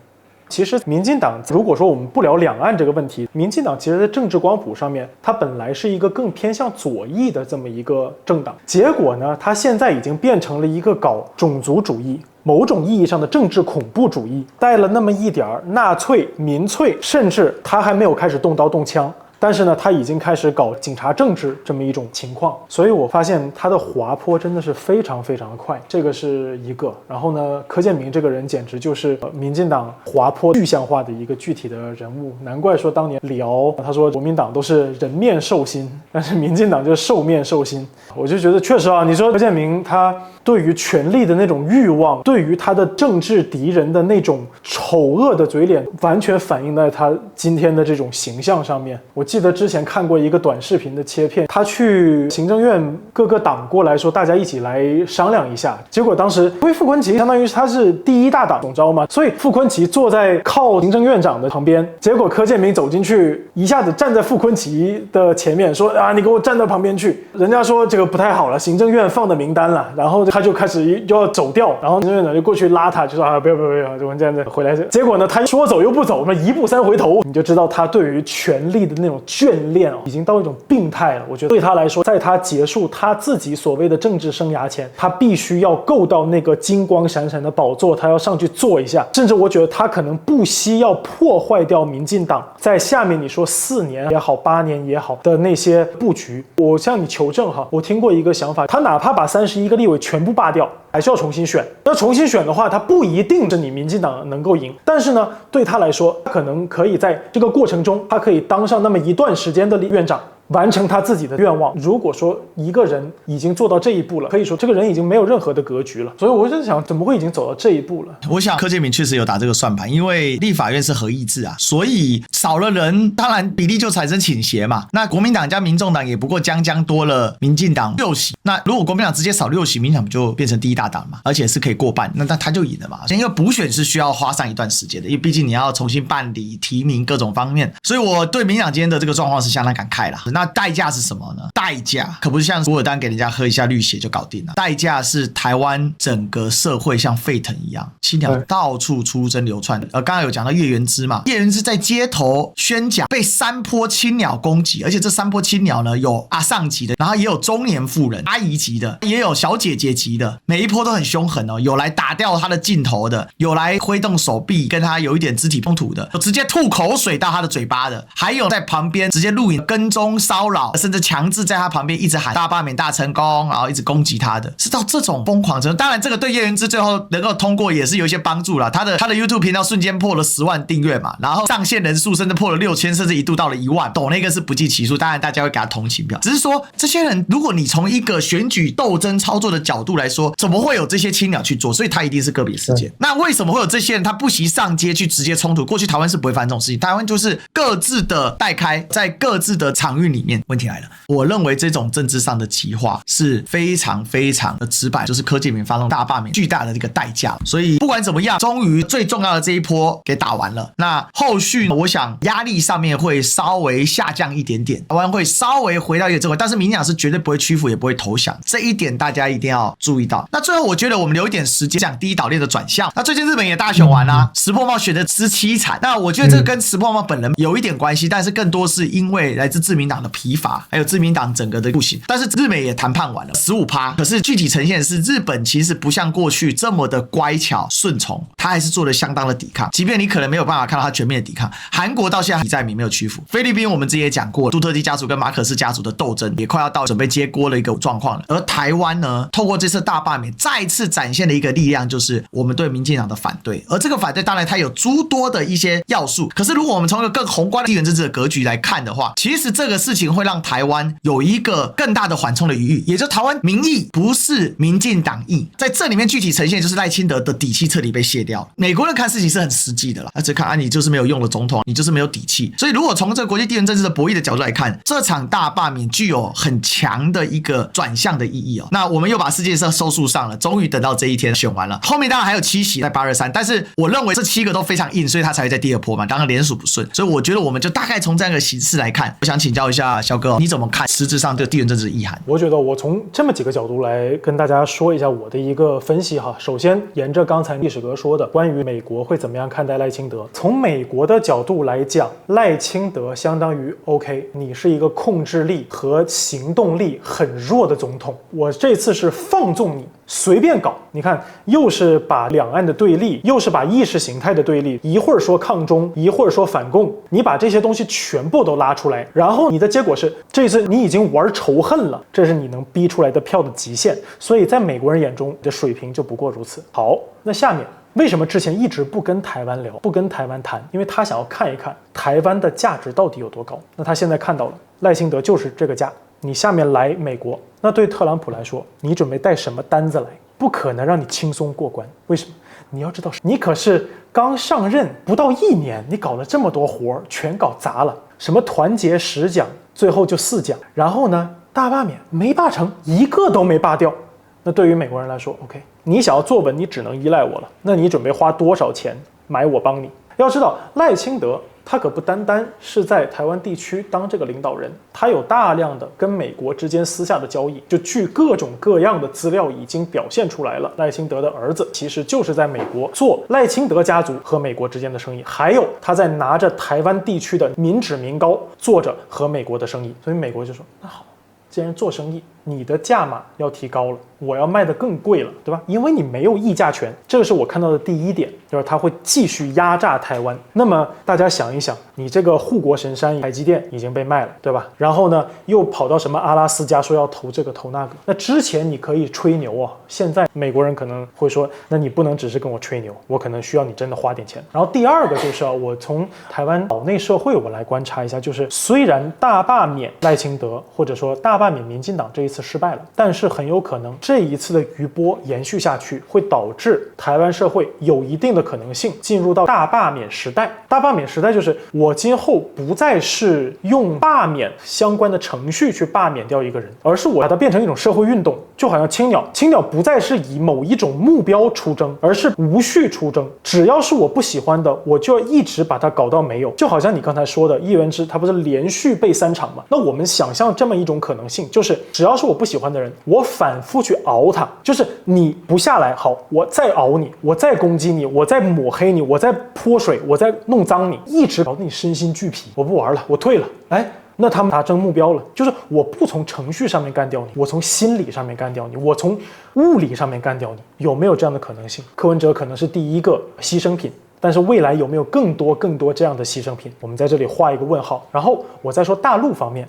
B: 其实民进党如果说我们不聊两岸这个问题，民进党其实在政治光谱上面，它本来是一个更偏向左翼的这么一个政党，结果呢，它现在已经变成了一个搞种族主义，某种意义上的政治恐怖主义，带了那么一点纳粹、民粹，甚至他还没有开始动刀动枪，但是呢，他已经开始搞警察政治这么一种情况，所以我发现他的滑坡真的是非常非常的快，这个是一个。然后呢，柯建铭这个人简直就是民进党滑坡具象化的一个具体的人物，难怪说当年李敖他说国民党都是人面兽心，但是民进党就是兽面兽心。我就觉得确实啊，你说柯建铭他对于权力的那种欲望，对于他的政治敌人的那种丑恶的嘴脸，完全反映在他今天的这种形象上面。我记得之前看过一个短视频的切片，他去行政院各个党过来说大家一起来商量一下，结果当时因为傅昆萁相当于他是第一大党总召嘛，所以傅昆萁坐在靠行政院长的旁边，结果柯建铭走进去一下子站在傅昆萁的前面说啊，你给我站到旁边去，人家说这个不太好了，行政院放的名单了，然后他就开始就要走掉，然后行政院长就过去拉他，就说啊不要，我们这样子回来，结果呢他说走又不走，一步三回头，你就知道他对于权力的那种眷恋已经到一种病态了。我觉得对他来说，在他结束他自己所谓的政治生涯前，他必须要够到那个金光闪闪的宝座，他要上去坐一下，甚至我觉得他可能不惜要破坏掉民进党在下面你说4年也好8年也好的那些布局。我向你求证哈，我听过一个想法，他哪怕把31个立委全部罢掉，还是要重新选。那重新选的话，他不一定是你民进党能够赢，但是呢，对他来说，他可能可以在这个过程中，他可以当上那么一段时间的院长。完成他自己的愿望。如果说一个人已经做到这一步了，可以说这个人已经没有任何的格局了。所以我就在想，怎么会已经走到这一步了？
A: 我想柯建铭确实有打这个算盘，因为立法院是合议制啊，所以少了人，当然比例就产生倾斜嘛。那国民党加民众党也不过将多了民进党6席，那如果国民党直接少6席，民进党不就变成第一大党嘛，而且是可以过半，那他就赢了嘛。因为补选是需要花上一段时间的，因为毕竟你要重新办理提名各种方面，所以我对民进党今天的这个状况是相当感慨啦。那代价是什么呢？代价可不是像古尔丹给人家喝一下绿血就搞定了，代价是台湾整个社会像沸腾一样，青鸟到处出征流窜。刚刚有讲到叶元之嘛，叶元之在街头宣讲被3波青鸟攻击，而且这3波青鸟呢，有阿上级的，然后也有中年妇人、阿姨级的，也有小姐姐级的，每一波都很凶狠哦，有来打掉他的镜头的，有来挥动手臂跟他有一点肢体冲突的，有直接吐口水到他的嘴巴的，还有在旁边直接录影跟踪骚扰，甚至强制在他旁边一直喊大罢免大成功，然后一直攻击他的，是到这种疯狂程度。当然这个对叶元之最后能够通过也是有一些帮助啦，他的 YouTube 频道瞬间破了10万订阅嘛，然后上线人数甚至破了6000，甚至一度到了1万，抖那个是不计其数，当然大家会给他同情票，只是说这些人如果你从一个选举斗争操作的角度来说，怎么会有这些青鸟去做？所以他一定是个别事件。那为什么会有这些人他不惜上街去直接冲突？过去台湾是不会发生这种事情，台湾就是各自的带开，在各自的场域里面。问题来了，我认为这种政治上的极化是非常非常的直白，就是柯建铭发动大罢免巨大的这个代价。所以不管怎么样，终于最重要的这一波给打完了。那后续我想压力上面会稍微下降一点点，台湾会稍微回到一个正轨，但是民进党是绝对不会屈服，也不会投降，这一点大家一定要注意到。那最后我觉得我们留一点时间讲第一岛链的转向。那最近日本也大选完啦，石破茂选的之凄惨。那我觉得这个跟石破茂本人有一点关系，但是更多是因为来自自民党的疲乏，还有自民党整个的不行。但是日美也谈判完了 15%， 可是具体呈现的是日本其实不像过去这么的乖巧顺从，他还是做了相当的抵抗，即便你可能没有办法看到他全面的抵抗。韩国到现在在民没有屈服，菲律宾我们之前也讲过，杜特地家族跟马可斯家族的斗争也快要到准备接锅的一个状况了。而台湾呢，透过这次大罢免再次展现了一个力量，就是我们对民进党的反对。而这个反对当然它有诸多的一些要素，可是如果我们从一个更宏观的地缘政治的格局来看的话，其实这个事情会让台湾有一个更大的缓冲的余裕，也就是台湾民意不是民进党意，在这里面具体呈现就是赖清德的底气彻底被卸掉。美国人看事情是很实际的啦，而且看你就是没有用的总统，你就是没有底气。所以如果从这个国际地缘政治的博弈的角度来看，这场大罢免具有很强的一个转向的意义哦。那我们又把世界上收束上了，终于等到这一天选完了。后面当然还有7席在823，但是我认为这7个都非常硬，所以他才会在第2波嘛，当然连署不顺。所以我觉得我们就大概从这样的形式来看。我想请教一下萧哥，你怎么看实质上这个地缘政治的意涵？
B: 我觉得我从这么几个角度来跟大家说一下我的一个分析哈。首先，沿着刚才历史哥说的关于美国会怎么样看待赖清德，从美国的角度来讲，赖清德相当于 OK， 你是一个控制力和行动力很弱的总统，我这次是放纵你随便搞。你看，又是把两岸的对立，又是把意识形态的对立，一会儿说抗中，一会儿说反共，你把这些东西全部都拉出来，然后你的结果是这次你已经玩仇恨了，这是你能逼出来的票的极限。所以在美国人眼中，你的水平就不过如此。好，那下面为什么之前一直不跟台湾聊，不跟台湾谈？因为他想要看一看台湾的价值到底有多高。那他现在看到了，赖清德就是这个价。你下面来美国，那对特朗普来说，你准备带什么单子来？不可能让你轻松过关。为什么？你要知道，你可是刚上任不到1年，你搞了这么多活，全搞砸了。什么团结10奖，最后就4奖，然后呢，大罢免没罢成，一个都没罢掉。那对于美国人来说 ，OK， 你想要坐稳，你只能依赖我了。那你准备花多少钱买我帮你？要知道，赖清德他可不单单是在台湾地区当这个领导人，他有大量的跟美国之间私下的交易，就据各种各样的资料已经表现出来了。赖清德的儿子其实就是在美国做赖清德家族和美国之间的生意，还有他在拿着台湾地区的民脂民膏做着和美国的生意。所以美国就说，那好，既然做生意，你的价码要提高了，我要卖得更贵了，对吧？因为你没有议价权，这个是我看到的第一点，就是它会继续压榨台湾。那么大家想一想，你这个护国神山台积电已经被卖了，对吧？然后呢，又跑到什么阿拉斯加说要投这个投那个。那之前你可以吹牛啊，现在美国人可能会说，那你不能只是跟我吹牛，我可能需要你真的花点钱。然后第二个就是我从台湾岛内社会我来观察一下，就是虽然大罢免赖清德或者说大罢免民进党这一次失败了，但是很有可能这一次的余波延续下去，会导致台湾社会有一定的可能性进入到大罢免时代。大罢免时代就是我今后不再是用罢免相关的程序去罢免掉一个人，而是我把它变成一种社会运动，就好像青鸟不再是以某一种目标出征，而是无序出征。只要是我不喜欢的，我就要一直把它搞到没有。就好像你刚才说的叶元之，他不是连续背3场吗？那我们想象这么一种可能性，就是只要是我不喜欢的人，我反复去熬他，就是你不下来，好，我再熬你，我再攻击你，我再抹黑你，我再泼水，我再弄脏你，一直搞得你身心俱疲，我不玩了，我退了。那他们达成目标了，就是我不从程序上面干掉你，我从心理上面干掉你，我从物理上面干掉你，有没有这样的可能性？柯文哲可能是第一个牺牲品，但是未来有没有更多这样的牺牲品？我们在这里画一个问号。然后我再说大陆方面，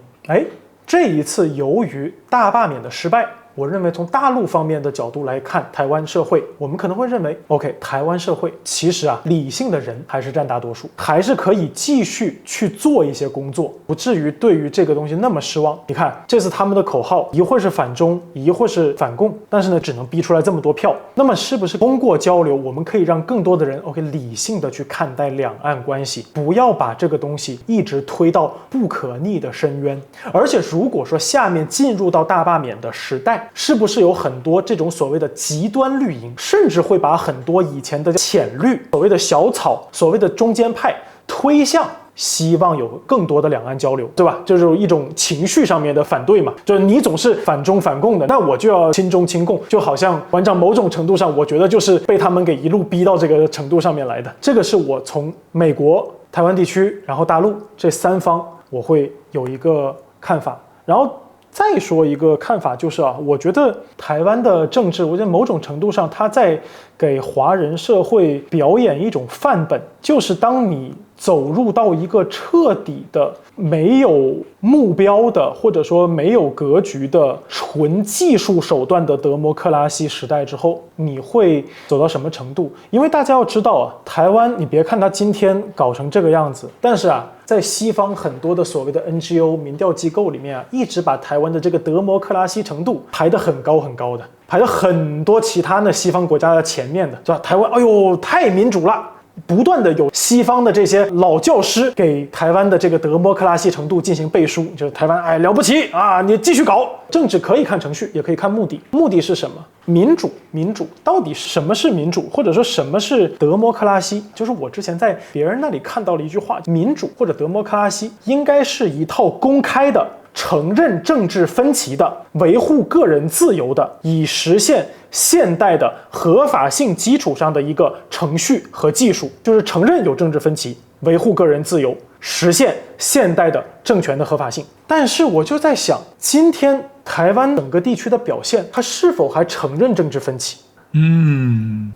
B: 这一次由于大罢免的失败，我认为从大陆方面的角度来看，台湾社会，我们可能会认为 OK， 台湾社会其实理性的人还是占大多数，还是可以继续去做一些工作，不至于对于这个东西那么失望。你看这次他们的口号一会儿是反中，一会儿是反共，但是呢只能逼出来这么多票。那么是不是通过交流，我们可以让更多的人 OK 理性的去看待两岸关系，不要把这个东西一直推到不可逆的深渊。而且如果说下面进入到大罢免的时代，是不是有很多这种所谓的极端绿营，甚至会把很多以前的浅绿、所谓的小草、所谓的中间派推向希望有更多的两岸交流，对吧？就是一种情绪上面的反对嘛，就是你总是反中反共的，那我就要亲中亲共，就好像馆长某种程度上，我觉得就是被他们给一路逼到这个程度上面来的。这个是我从美国、台湾地区，然后大陆这3方，我会有一个看法。然后再说一个看法，就是我觉得台湾的政治，我觉得某种程度上它在给华人社会表演一种范本，就是当你走入到一个彻底的没有目标的，或者说没有格局的纯技术手段的德摩克拉西时代之后，你会走到什么程度？因为大家要知道台湾你别看它今天搞成这个样子，但是在西方很多的所谓的 NGO 民调机构里面一直把台湾的这个德摩克拉西程度排得很高很高的，排得很多其他的西方国家的前面的，是吧？台湾哎呦太民主了，不断的有西方的这些老教师给台湾的这个德摩克拉西程度进行背书，就是台湾了不起你继续搞政治，可以看程序也可以看目的，目的是什么？民主到底什么是民主，或者说什么是德摩克拉西？就是我之前在别人那里看到了一句话，民主或者德摩克拉西应该是一套公开的承认政治分歧的、维护个人自由的、以实现现代的合法性基础上的一个程序和技术，就是承认有政治分歧，维护个人自由，实现现代的政权的合法性。但是我就在想，今天台湾整个地区的表现，它是否还承认政治分歧？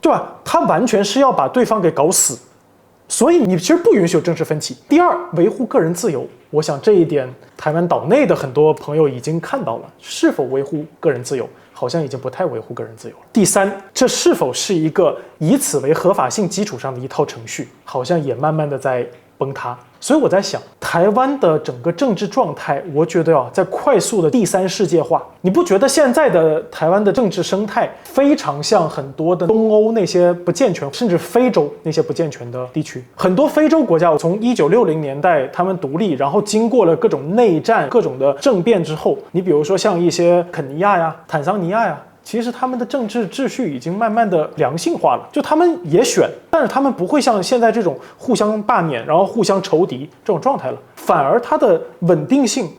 B: 对吧？它完全是要把对方给搞死。所以你其实不允许有政治分歧。第二，维护个人自由，我想这一点台湾岛内的很多朋友已经看到了，是否维护个人自由，好像已经不太维护个人自由了。第三，这是否是一个以此为合法性基础上的一套程序，好像也慢慢的在崩塌。所以我在想，台湾的整个政治状态，我觉得在快速的第三世界化。你不觉得现在的台湾的政治生态非常像很多的东欧那些不健全，甚至非洲那些不健全的地区？很多非洲国家从1960年代他们独立，然后经过了各种内战、各种的政变之后，你比如说像一些肯尼亚呀、坦桑尼亚呀，其实他们的政治秩序已经慢慢的良性化了，就他们也选，但是他们不会像现在这种互相罢免，然后互相仇敌这种状态了，反而它的稳定性，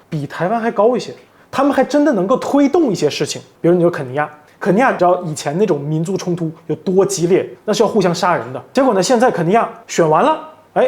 B: 比台湾还高一些。他们还真的能够推动一些事情，比如你说肯尼亚，你知道以前那种民族冲突有多激烈，那是要互相杀人的。结果呢，现在肯尼亚选完了，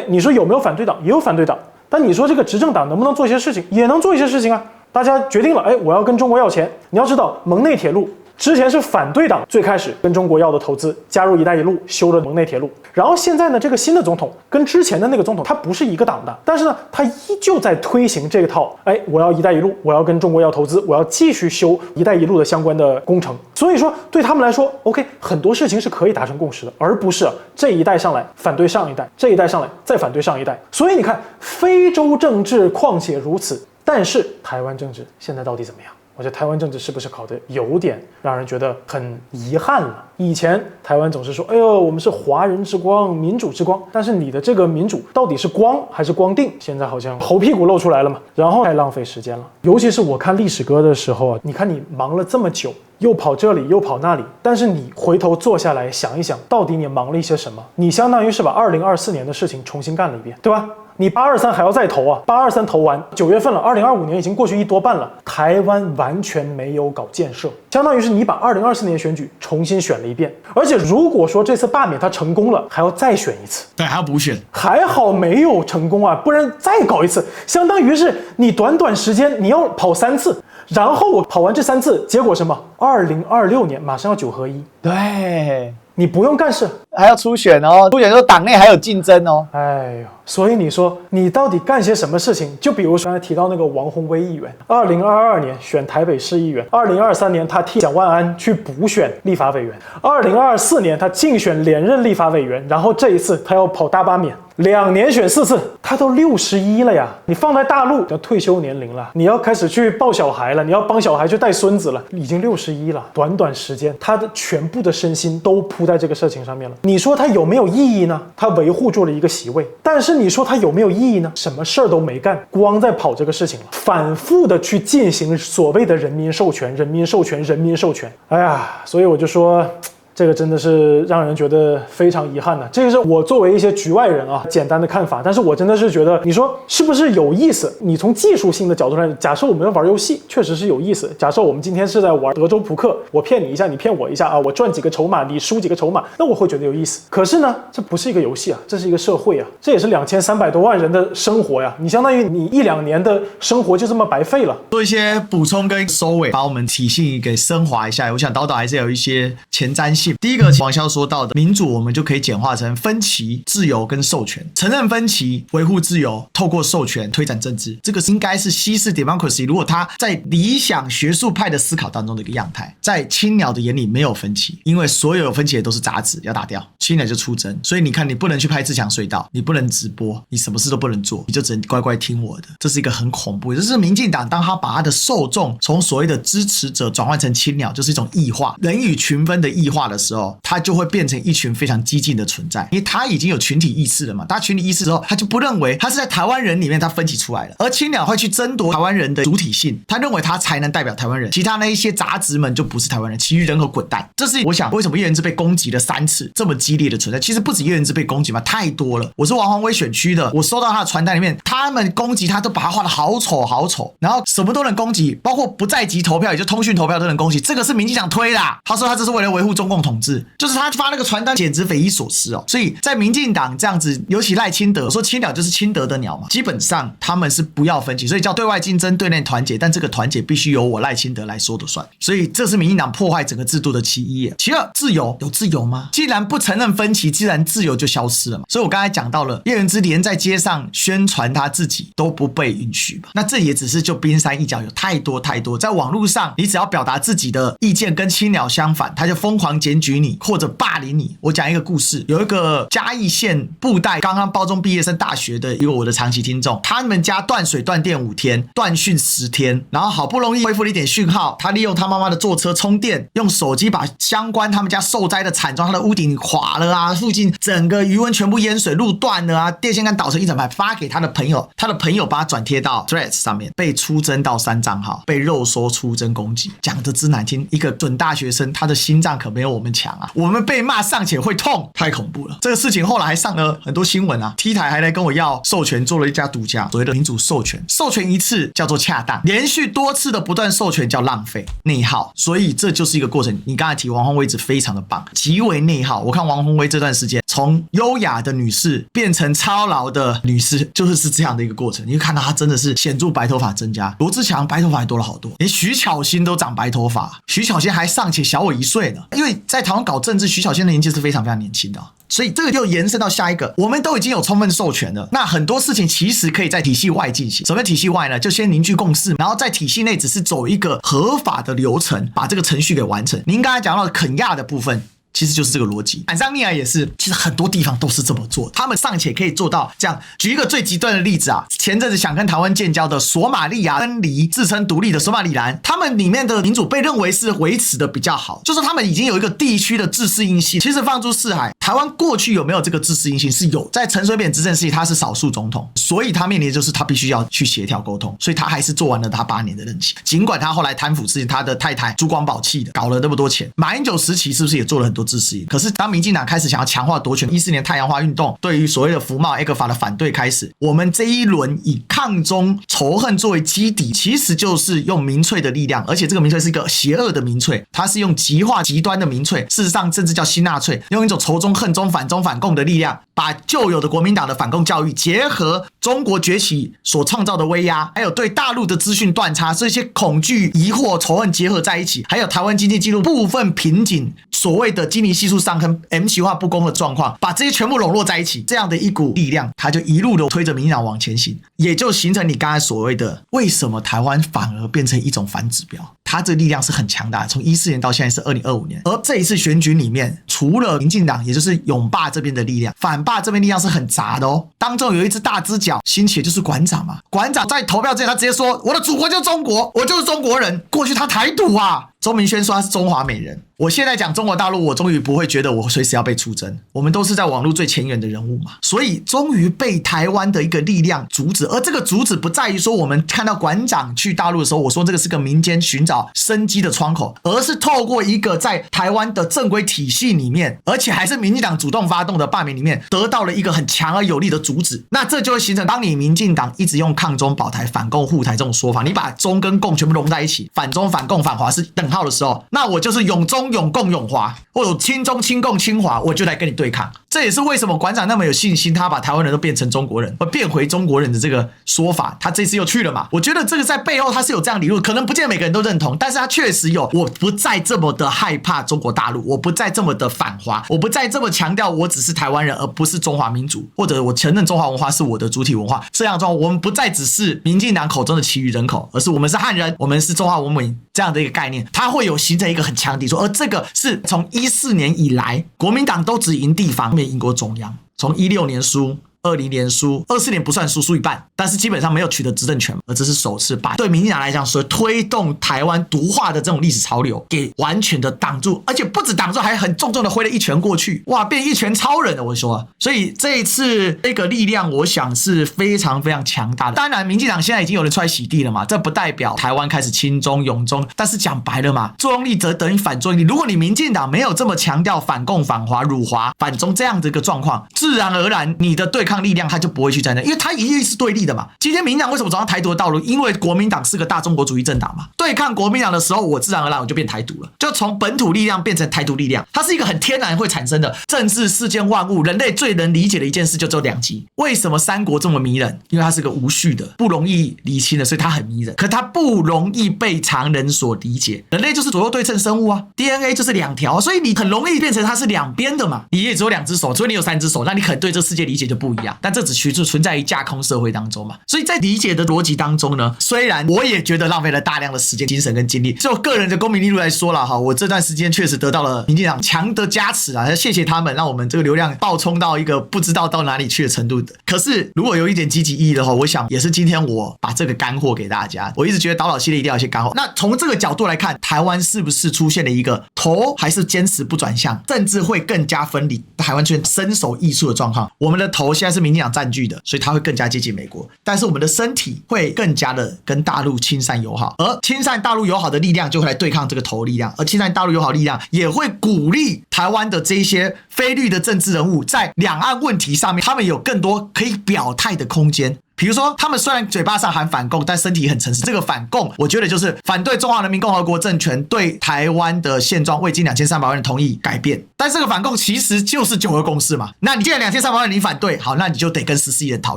B: 你说有没有反对党？也有反对党，但你说这个执政党能不能做一些事情？也能做一些事情啊。大家决定了，我要跟中国要钱。你要知道，蒙内铁路之前是反对党最开始跟中国要的投资，加入一带一路，修了蒙内铁路。然后现在呢，这个新的总统跟之前的那个总统他不是一个党的，但是呢，他依旧在推行这套，我要一带一路，我要跟中国要投资，我要继续修一带一路的相关的工程。所以说对他们来说 ，OK， 很多事情是可以达成共识的，而不是这一代上来反对上一代，这一代上来再反对上一代。所以你看，非洲政治况且如此，但是台湾政治现在到底怎么样？我觉得台湾政治是不是搞得有点让人觉得很遗憾了？以前台湾总是说，我们是华人之光、民主之光，但是你的这个民主到底是光还是光腚？现在好像猴屁股露出来了嘛，然后太浪费时间了。尤其是我看历史歌的时候啊，你看你忙了这么久，又跑这里又跑那里，但是你回头坐下来想一想，到底你忙了一些什么？你相当于是把2024年的事情重新干了一遍，对吧？你823还要再投啊，823投完9月份了，2025年已经过去1多半了，台湾完全没有搞建设，相当于是你把2024年选举重新选了一遍，而且如果说这次罢免他成功了，还要再选一次，
A: 对，还要补选，
B: 还好没有成功啊，不然再搞一次，相当于是你短短时间你要跑3次，然后我跑完这3次，结果什么？2026年马上要9合1，
D: 对，
B: 你不用干事，
D: 还要初选哦，初选的时候党内还有竞争哦。
B: 哎呦，所以你说你到底干些什么事情？就比如说刚才提到那个王宏威议员，2022年选台北市议员，2023年他替蒋万安去补选立法委员，2024年他竞选连任立法委员，然后这一次他要跑大罢免。2年选4次，他都61了呀！你放在大陆要退休年龄了，你要开始去抱小孩了，你要帮小孩去带孙子了，已经61了。短短时间，他的全部的身心都扑在这个事情上面了。你说他有没有意义呢？他维护住了一个席位，但是你说他有没有意义呢？什么事儿都没干，光在跑这个事情了，反复的去进行所谓的人民授权、人民授权、人民授权。哎呀，所以我就说，这个真的是让人觉得非常遗憾的。这个是我作为一些局外人啊简单的看法，但是我真的是觉得，你说是不是有意思？你从技术性的角度上，假设我们玩游戏确实是有意思。假设我们今天是在玩德州扑克，我骗你一下，你骗我一下啊，我赚几个筹码，你输几个筹码，那我会觉得有意思。可是呢，这不是一个游戏啊，这是一个社会啊，这也是2300多万人的生活呀。你相当于你1-2年的生活就这么白费了。
A: 做一些补充跟收尾，把我们体系给升华一下。我想岛岛还是有一些前瞻性。第一个，王骁说到的民主，我们就可以简化成分歧、自由跟授权。承认分歧，维护自由，透过授权推展政治，这个应该是西式 democracy 如果他在理想学术派的思考当中的一个样态。在青鸟的眼里没有分歧，因为所有有分歧的都是杂质，要打掉。青鸟就出征，所以你看，你不能去拍自强隧道，你不能直播，你什么事都不能做，你就只能乖乖听我的。这是一个很恐怖的，这是民进党当他把他的受众从所谓的支持者转换成青鸟，就是一种异化，人与群分的异化的时候，他就会变成一群非常激进的存在，因为他已经有群体意识了嘛。他群体意识之后，他就不认为他是在台湾人里面他分歧出来了，而青鸟会去争夺台湾人的主体性，他认为他才能代表台湾人，其他那一些杂质们就不是台湾人，其余人口滚蛋。这是我想为什么叶元之被攻击了3次，这么激烈的存在。其实不止叶元之被攻击嘛，太多了。我是王宏威选区的，我收到他的传单里面，他们攻击他都把他画得好丑好丑，然后什么都能攻击，包括不在籍投票，也就通讯投票都能攻击。这个是民进党推的，他说他这是为了维护中共统治，就是他发那个传单简直匪夷所思哦。所以在民进党这样子，尤其赖清德，我说青鸟就是清德的鸟嘛，基本上他们是不要分歧，所以叫对外竞争，对内团结，但这个团结必须由我赖清德来说的算。所以这是民进党破坏整个制度的其一。其二，自由有自由吗？既然不承认分歧，自然自由就消失了嘛。所以我刚才讲到了，叶元之连在街上宣传他自己都不被允许嘛。那这也只是就冰山一角，有太多太多。在网络上，你只要表达自己的意见跟青鸟相反，他就疯狂检举你或者霸凌你。我讲一个故事，有一个嘉义县布袋刚刚高中毕业升大学的一个我的长期听众，他们家断水断电5天，断讯10天，然后好不容易恢复了一点讯号，他利用他妈妈的坐车充电，用手机把相关他们家受灾的惨状，他的屋顶垮了啊，附近整个余温全部淹水，路断了啊，电线杆倒成一整排，发给他的朋友，他的朋友把他转贴到 Threads 上面，被出征到3账号，被肉搜出征攻击，讲得之难听，一个准大学生，他的心脏可没有我们强啊，我们被骂尚且会痛，太恐怖了。这个事情后来还上了很多新闻啊 ，T 台还来跟我要授权，做了一家独家所谓的民主授权，授权一次叫做恰当，连续多次的不断授权叫浪费内耗，所以这就是一个过程。你刚才提王宏威非常的棒，极为内耗。我看王宏威这段时间从优雅的女士变成操劳的女士，就是这样的一个过程。你会看到她真的是显著白头发增加，罗志强白头发还多了好多，连徐巧芯都长白头发，徐巧芯还尚且小我1岁呢。因为在台湾搞政治，徐巧芯的年纪是非常非常年轻的。所以这个就延伸到下一个，我们都已经有充分授权了，那很多事情其实可以在体系外进行。什么体系外呢？就先凝聚共识，然后在体系内只是走一个合法的流程，把这个程序给完成。您刚才讲到的肯亚的部分，其实就是这个逻辑。坦桑尼亚也是，其实很多地方都是这么做，他们尚且可以做到这样。举一个最极端的例子啊，前阵子想跟台湾建交的索马利亚分离自称独立的索马里兰，他们里面的民主被认为是维持的比较好，就是他们已经有一个地区的自适应性。其实放诸四海，台湾过去有没有这个自适应性是有，在陈水扁执政时期他是少数总统，所以他面临的就是他必须要去协调沟通，所以他还是做完了他8年的任期。尽管他后来贪腐事情，他的太太朱光宝气的搞了那么多钱，马英九时期是不是也做了很多自适应？可是当民进党开始想要强化夺权，14年太阳花运动对于所谓的服贸 ECFA 的反对开始，我们这一轮以抗中仇恨作为基底，其实就是用民粹的力量，而且这个民粹是一个邪恶的民粹，它是用极化极端的民粹，事实上甚至叫新纳粹，用一种仇中恨中反中反共的力量，把旧有的国民党的反共教育结合中国崛起所创造的威压，还有对大陆的资讯断差，这些恐惧疑惑仇恨结合在一起，还有台湾经济记录部分瓶颈，所谓的基尼系数上跟 M 型化不公的状况，把这些全部笼络在一起，这样的一股力量，它就一路的推着民进党往前行，也就形成你刚才所谓的为什么台湾反而变成一种反指标。它这力量是很强大的，从14年到现在是2025年，而这一次选举里面，除了民进党，也就是拥霸这边的力量，反霸这边力量是很杂的哦。当中有一只大只脚兴起的就是馆长嘛，馆长在投票之前他直接说我的祖国就是中国，我就是中国人。过去他台独啊，周明轩说他是中华美人。我现在讲中国大陆，我终于不会觉得我随时要被出征，我们都是在网络最前沿的人物嘛，所以终于被台湾的一个力量阻止。而这个阻止不在于说我们看到馆长去大陆的时候，我说这个是个民间寻找生机的窗口，而是透过一个在台湾的正规体系里面，而且还是民进党主动发动的罢免里面，得到了一个很强而有力的阻止。那这就会形成，当你民进党一直用抗中保台、反共护台这种说法，你把中跟共全部融在一起，反中反共反华是等号的时候，那我就是永中永共永华，或者亲中亲共亲华，我就来跟你对抗。这也是为什么馆长那么有信心，他把台湾人都变成中国人，变回中国人的这个说法，他这次又去了嘛。我觉得这个在背后他是有这样理论，可能不见得每个人都认同，但是他确实有，我不再这么的害怕中国大陆，我不再这么的反华，我不再这么强调我只是台湾人而不是中华民族，或者我承认中华文化是我的主体文化，这样的话我们不再只是民进党口中的其余人口，而是我们是汉人，我们是中华文明这样的一个概念，它会有形成一个很强的底座。而这个是从14年以来国民党都只赢地方，没赢过中央，从16年输20年输，24年不算输，输一半，但是基本上没有取得执政权，而这是首次把对民进党来讲所推动台湾独化的这种历史潮流给完全的挡住，而且不止挡住，还很重重的挥了一拳过去，哇，变一拳超人了，我说。所以这一次这个力量，我想是非常非常强大的。当然，民进党现在已经有人出来洗地了嘛，这不代表台湾开始亲中拥中，但是讲白了嘛，作用力则等于反作用力。如果你民进党没有这么强调反共、反华、辱华、反中这样的一个状况，自然而然你的对抗力量它就不会去战争，因为它一定是对立的嘛。今天民进党为什么走上台独的道路？因为国民党是个大中国主义政党嘛。对抗国民党的时候，我自然而然我就变台独了，就从本土力量变成台独力量。它是一个很天然会产生的政治世间万物，人类最能理解的一件事就只有两极。为什么三国这么迷人？因为它是个无序的，不容易理清的，所以它很迷人。可它不容易被常人所理解。人类就是左右对称生物啊 ，DNA 就是2条，所以你很容易变成它是两边的嘛。你也只有2只手，所以你有3只手，那你可能对这世界理解就不一样。但这只存在于架空社会当中嘛。所以在理解的逻辑当中呢，虽然我也觉得浪费了大量的时间、精神跟精力，就个人的公民力度来说了哈，我这段时间确实得到了民进党强的加持啊，谢谢他们，让我们这个流量爆冲到一个不知道到哪里去的程度的。可是如果有一点积极意义的话，我想也是今天我把这个干货给大家。我一直觉得导导系列一定要有一些干货。那从这个角度来看，台湾是不是出现了一个头还是坚持不转向，甚至会更加分离，台湾出现身首异处的状况？我们的头现在是民进党占据的，所以它会更加接近美国，但是我们的身体会更加的跟大陆亲善友好，而亲善大陆友好的力量就会来对抗这个头力量，而亲善大陆友好力量也会鼓励台湾的这些非绿的政治人物在两岸问题上面，他们有更多可以表态的空间。比如说他们虽然嘴巴上喊反共，但身体很诚实。这个反共，我觉得就是反对中华人民共和国政权对台湾的现状未经2300万人同意改变。但这个反共其实就是9二共识嘛。那你既然2300万人你反对，好，那你就得跟14亿人讨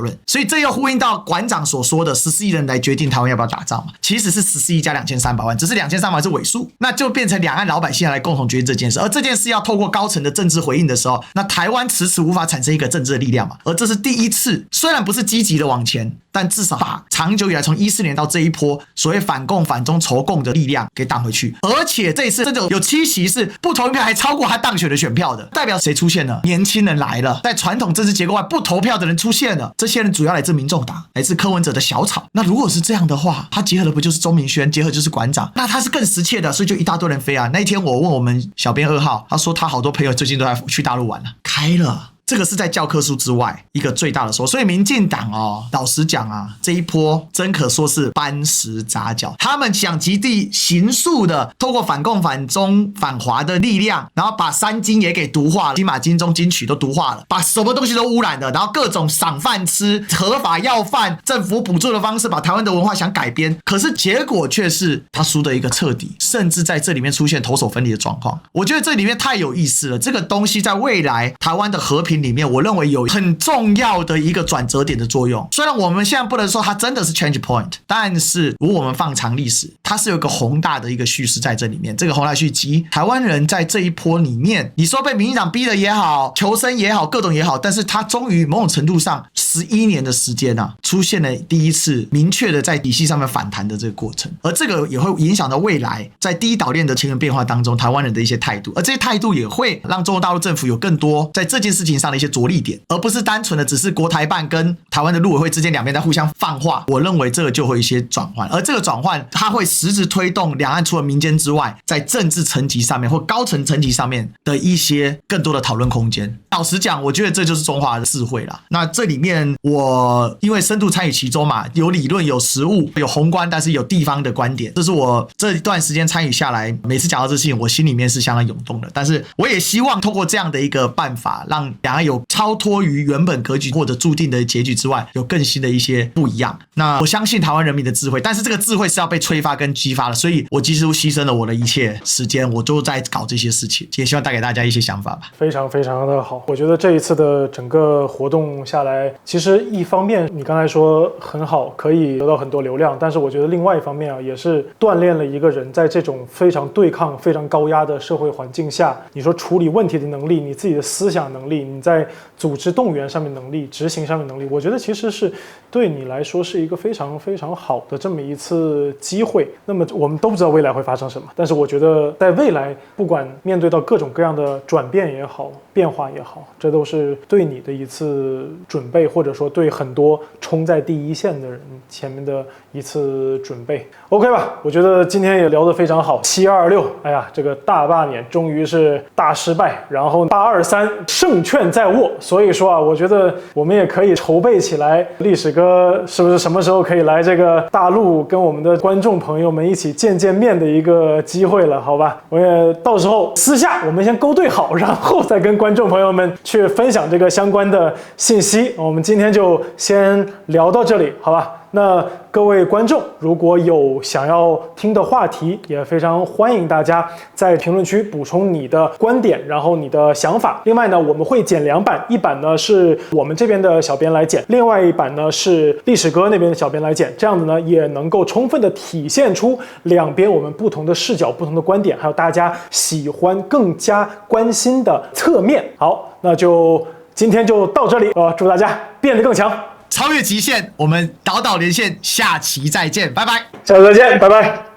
A: 论。所以这又呼应到馆长所说的14亿人来决定台湾要不要打仗嘛。其实是14亿加2300万，只是2300万是尾数，那就变成两岸老百姓来共同决定这件事。而这件事要透过高层的政治回应的时候，那台湾迟迟无法产生一个政治的力量嘛。而这是第一次，虽然不是积极的往前，但至少把长久以来从14年到这一波所谓反共反中仇共的力量给挡回去。而且这一次真的有7席是不投票还超过他当选的选票的，代表谁出现了？年轻人来了，在传统政治结构外不投票的人出现了。这些人主要来自民众党，来自柯文哲的小草。那如果是这样的话，他结合的不就是钟明轩，结合就是馆长，那他是更实切的，所以就一大堆人飞啊。那一天我问我们小编2号，他说他好多朋友最近都在去大陆玩了，开了。这个是在教科书之外一个最大的说，所以民进党老实讲啊，这一波真可说是搬石砸脚。他们想极地形塑的，透过反共、反中、反华的力量，然后把3金也给毒化了，金马、金钟、金曲都毒化了，把什么东西都污染了，然后各种赏饭吃、合法要饭、政府补助的方式，把台湾的文化想改编，可是结果却是他输的一个彻底，甚至在这里面出现投手分离的状况。我觉得这里面太有意思了，这个东西在未来台湾的和平里面，我认为有很重要的一个转折点的作用。虽然我们现在不能说它真的是 change point， 但是如果我们放长历史，它是有一个宏大的一个叙事在这里面。这个宏大叙集，台湾人在这一波里面，你说被民进党逼的也好，求生也好，各种也好，但是它终于某种程度上11年的时间啊，出现了第一次明确的在底细上面反弹的这个过程。而这个也会影响到未来在第一岛链的前沿变化当中，台湾人的一些态度，而这些态度也会让中国大陆政府有更多在这件事情上的一些着力点，而不是单纯的只是国台办跟台湾的陆委会之间两边在互相放话。我认为这个就会有一些转换，而这个转换它会实质推动两岸除了民间之外，在政治层级上面或高层层级上面的一些更多的讨论空间。老实讲，我觉得这就是中华的智慧啦。那这里面我因为深度参与其中嘛，有理论有实务有宏观，但是有地方的观点，这是我这一段时间参与下来，每次讲到这事情我心里面是相当涌动的。但是我也希望透过这样的一个办法，让两岸有超脱于原本格局或者注定的结局之外，有更新的一些不一样。那我相信台湾人民的智慧，但是这个智慧是要被催发跟激发的，所以我几乎牺牲了我的一切时间，我都在搞这些事情，也希望带给大家一些想法吧。
B: 非常非常的好，我觉得这一次的整个活动下来，其实一方面你刚才说很好，可以得到很多流量，但是我觉得另外一方面啊，也是锻炼了一个人在这种非常对抗、非常高压的社会环境下，你说处理问题的能力，你自己的思想能力，你在组织动员上面能力、执行上面能力，我觉得其实是对你来说是一个非常非常好的这么一次机会。那么我们都不知道未来会发生什么，但是我觉得在未来，不管面对到各种各样的转变也好、变化也好，这都是对你的一次准备，或者说对很多冲在第一线的人前面的一次准备。 OK 吧，我觉得今天也聊得非常好。726，哎呀，这个大罢免终于是大失败，然后823胜券在握。所以说啊，我觉得我们也可以筹备起来，历史哥是不是什么时候可以来这个大陆跟我们的观众朋友们一起见见面的一个机会了，好吧？我也到时候私下我们先勾兑好，然后再跟观众朋友们去分享这个相关的信息。我们今天就先聊到这里，好吧？那各位观众，如果有想要听的话题，也非常欢迎大家在评论区补充你的观点，然后你的想法。另外呢，我们会剪2版，一版呢是我们这边的小编来剪，另外一版呢是历史哥那边的小编来剪。这样子呢，也能够充分的体现出两边我们不同的视角、不同的观点，还有大家喜欢、更加关心的侧面。好，那就今天就到这里，祝大家变得更强。
A: 超越极限，我们岛岛连线，下期再见，拜拜。
B: 下次再见，拜拜。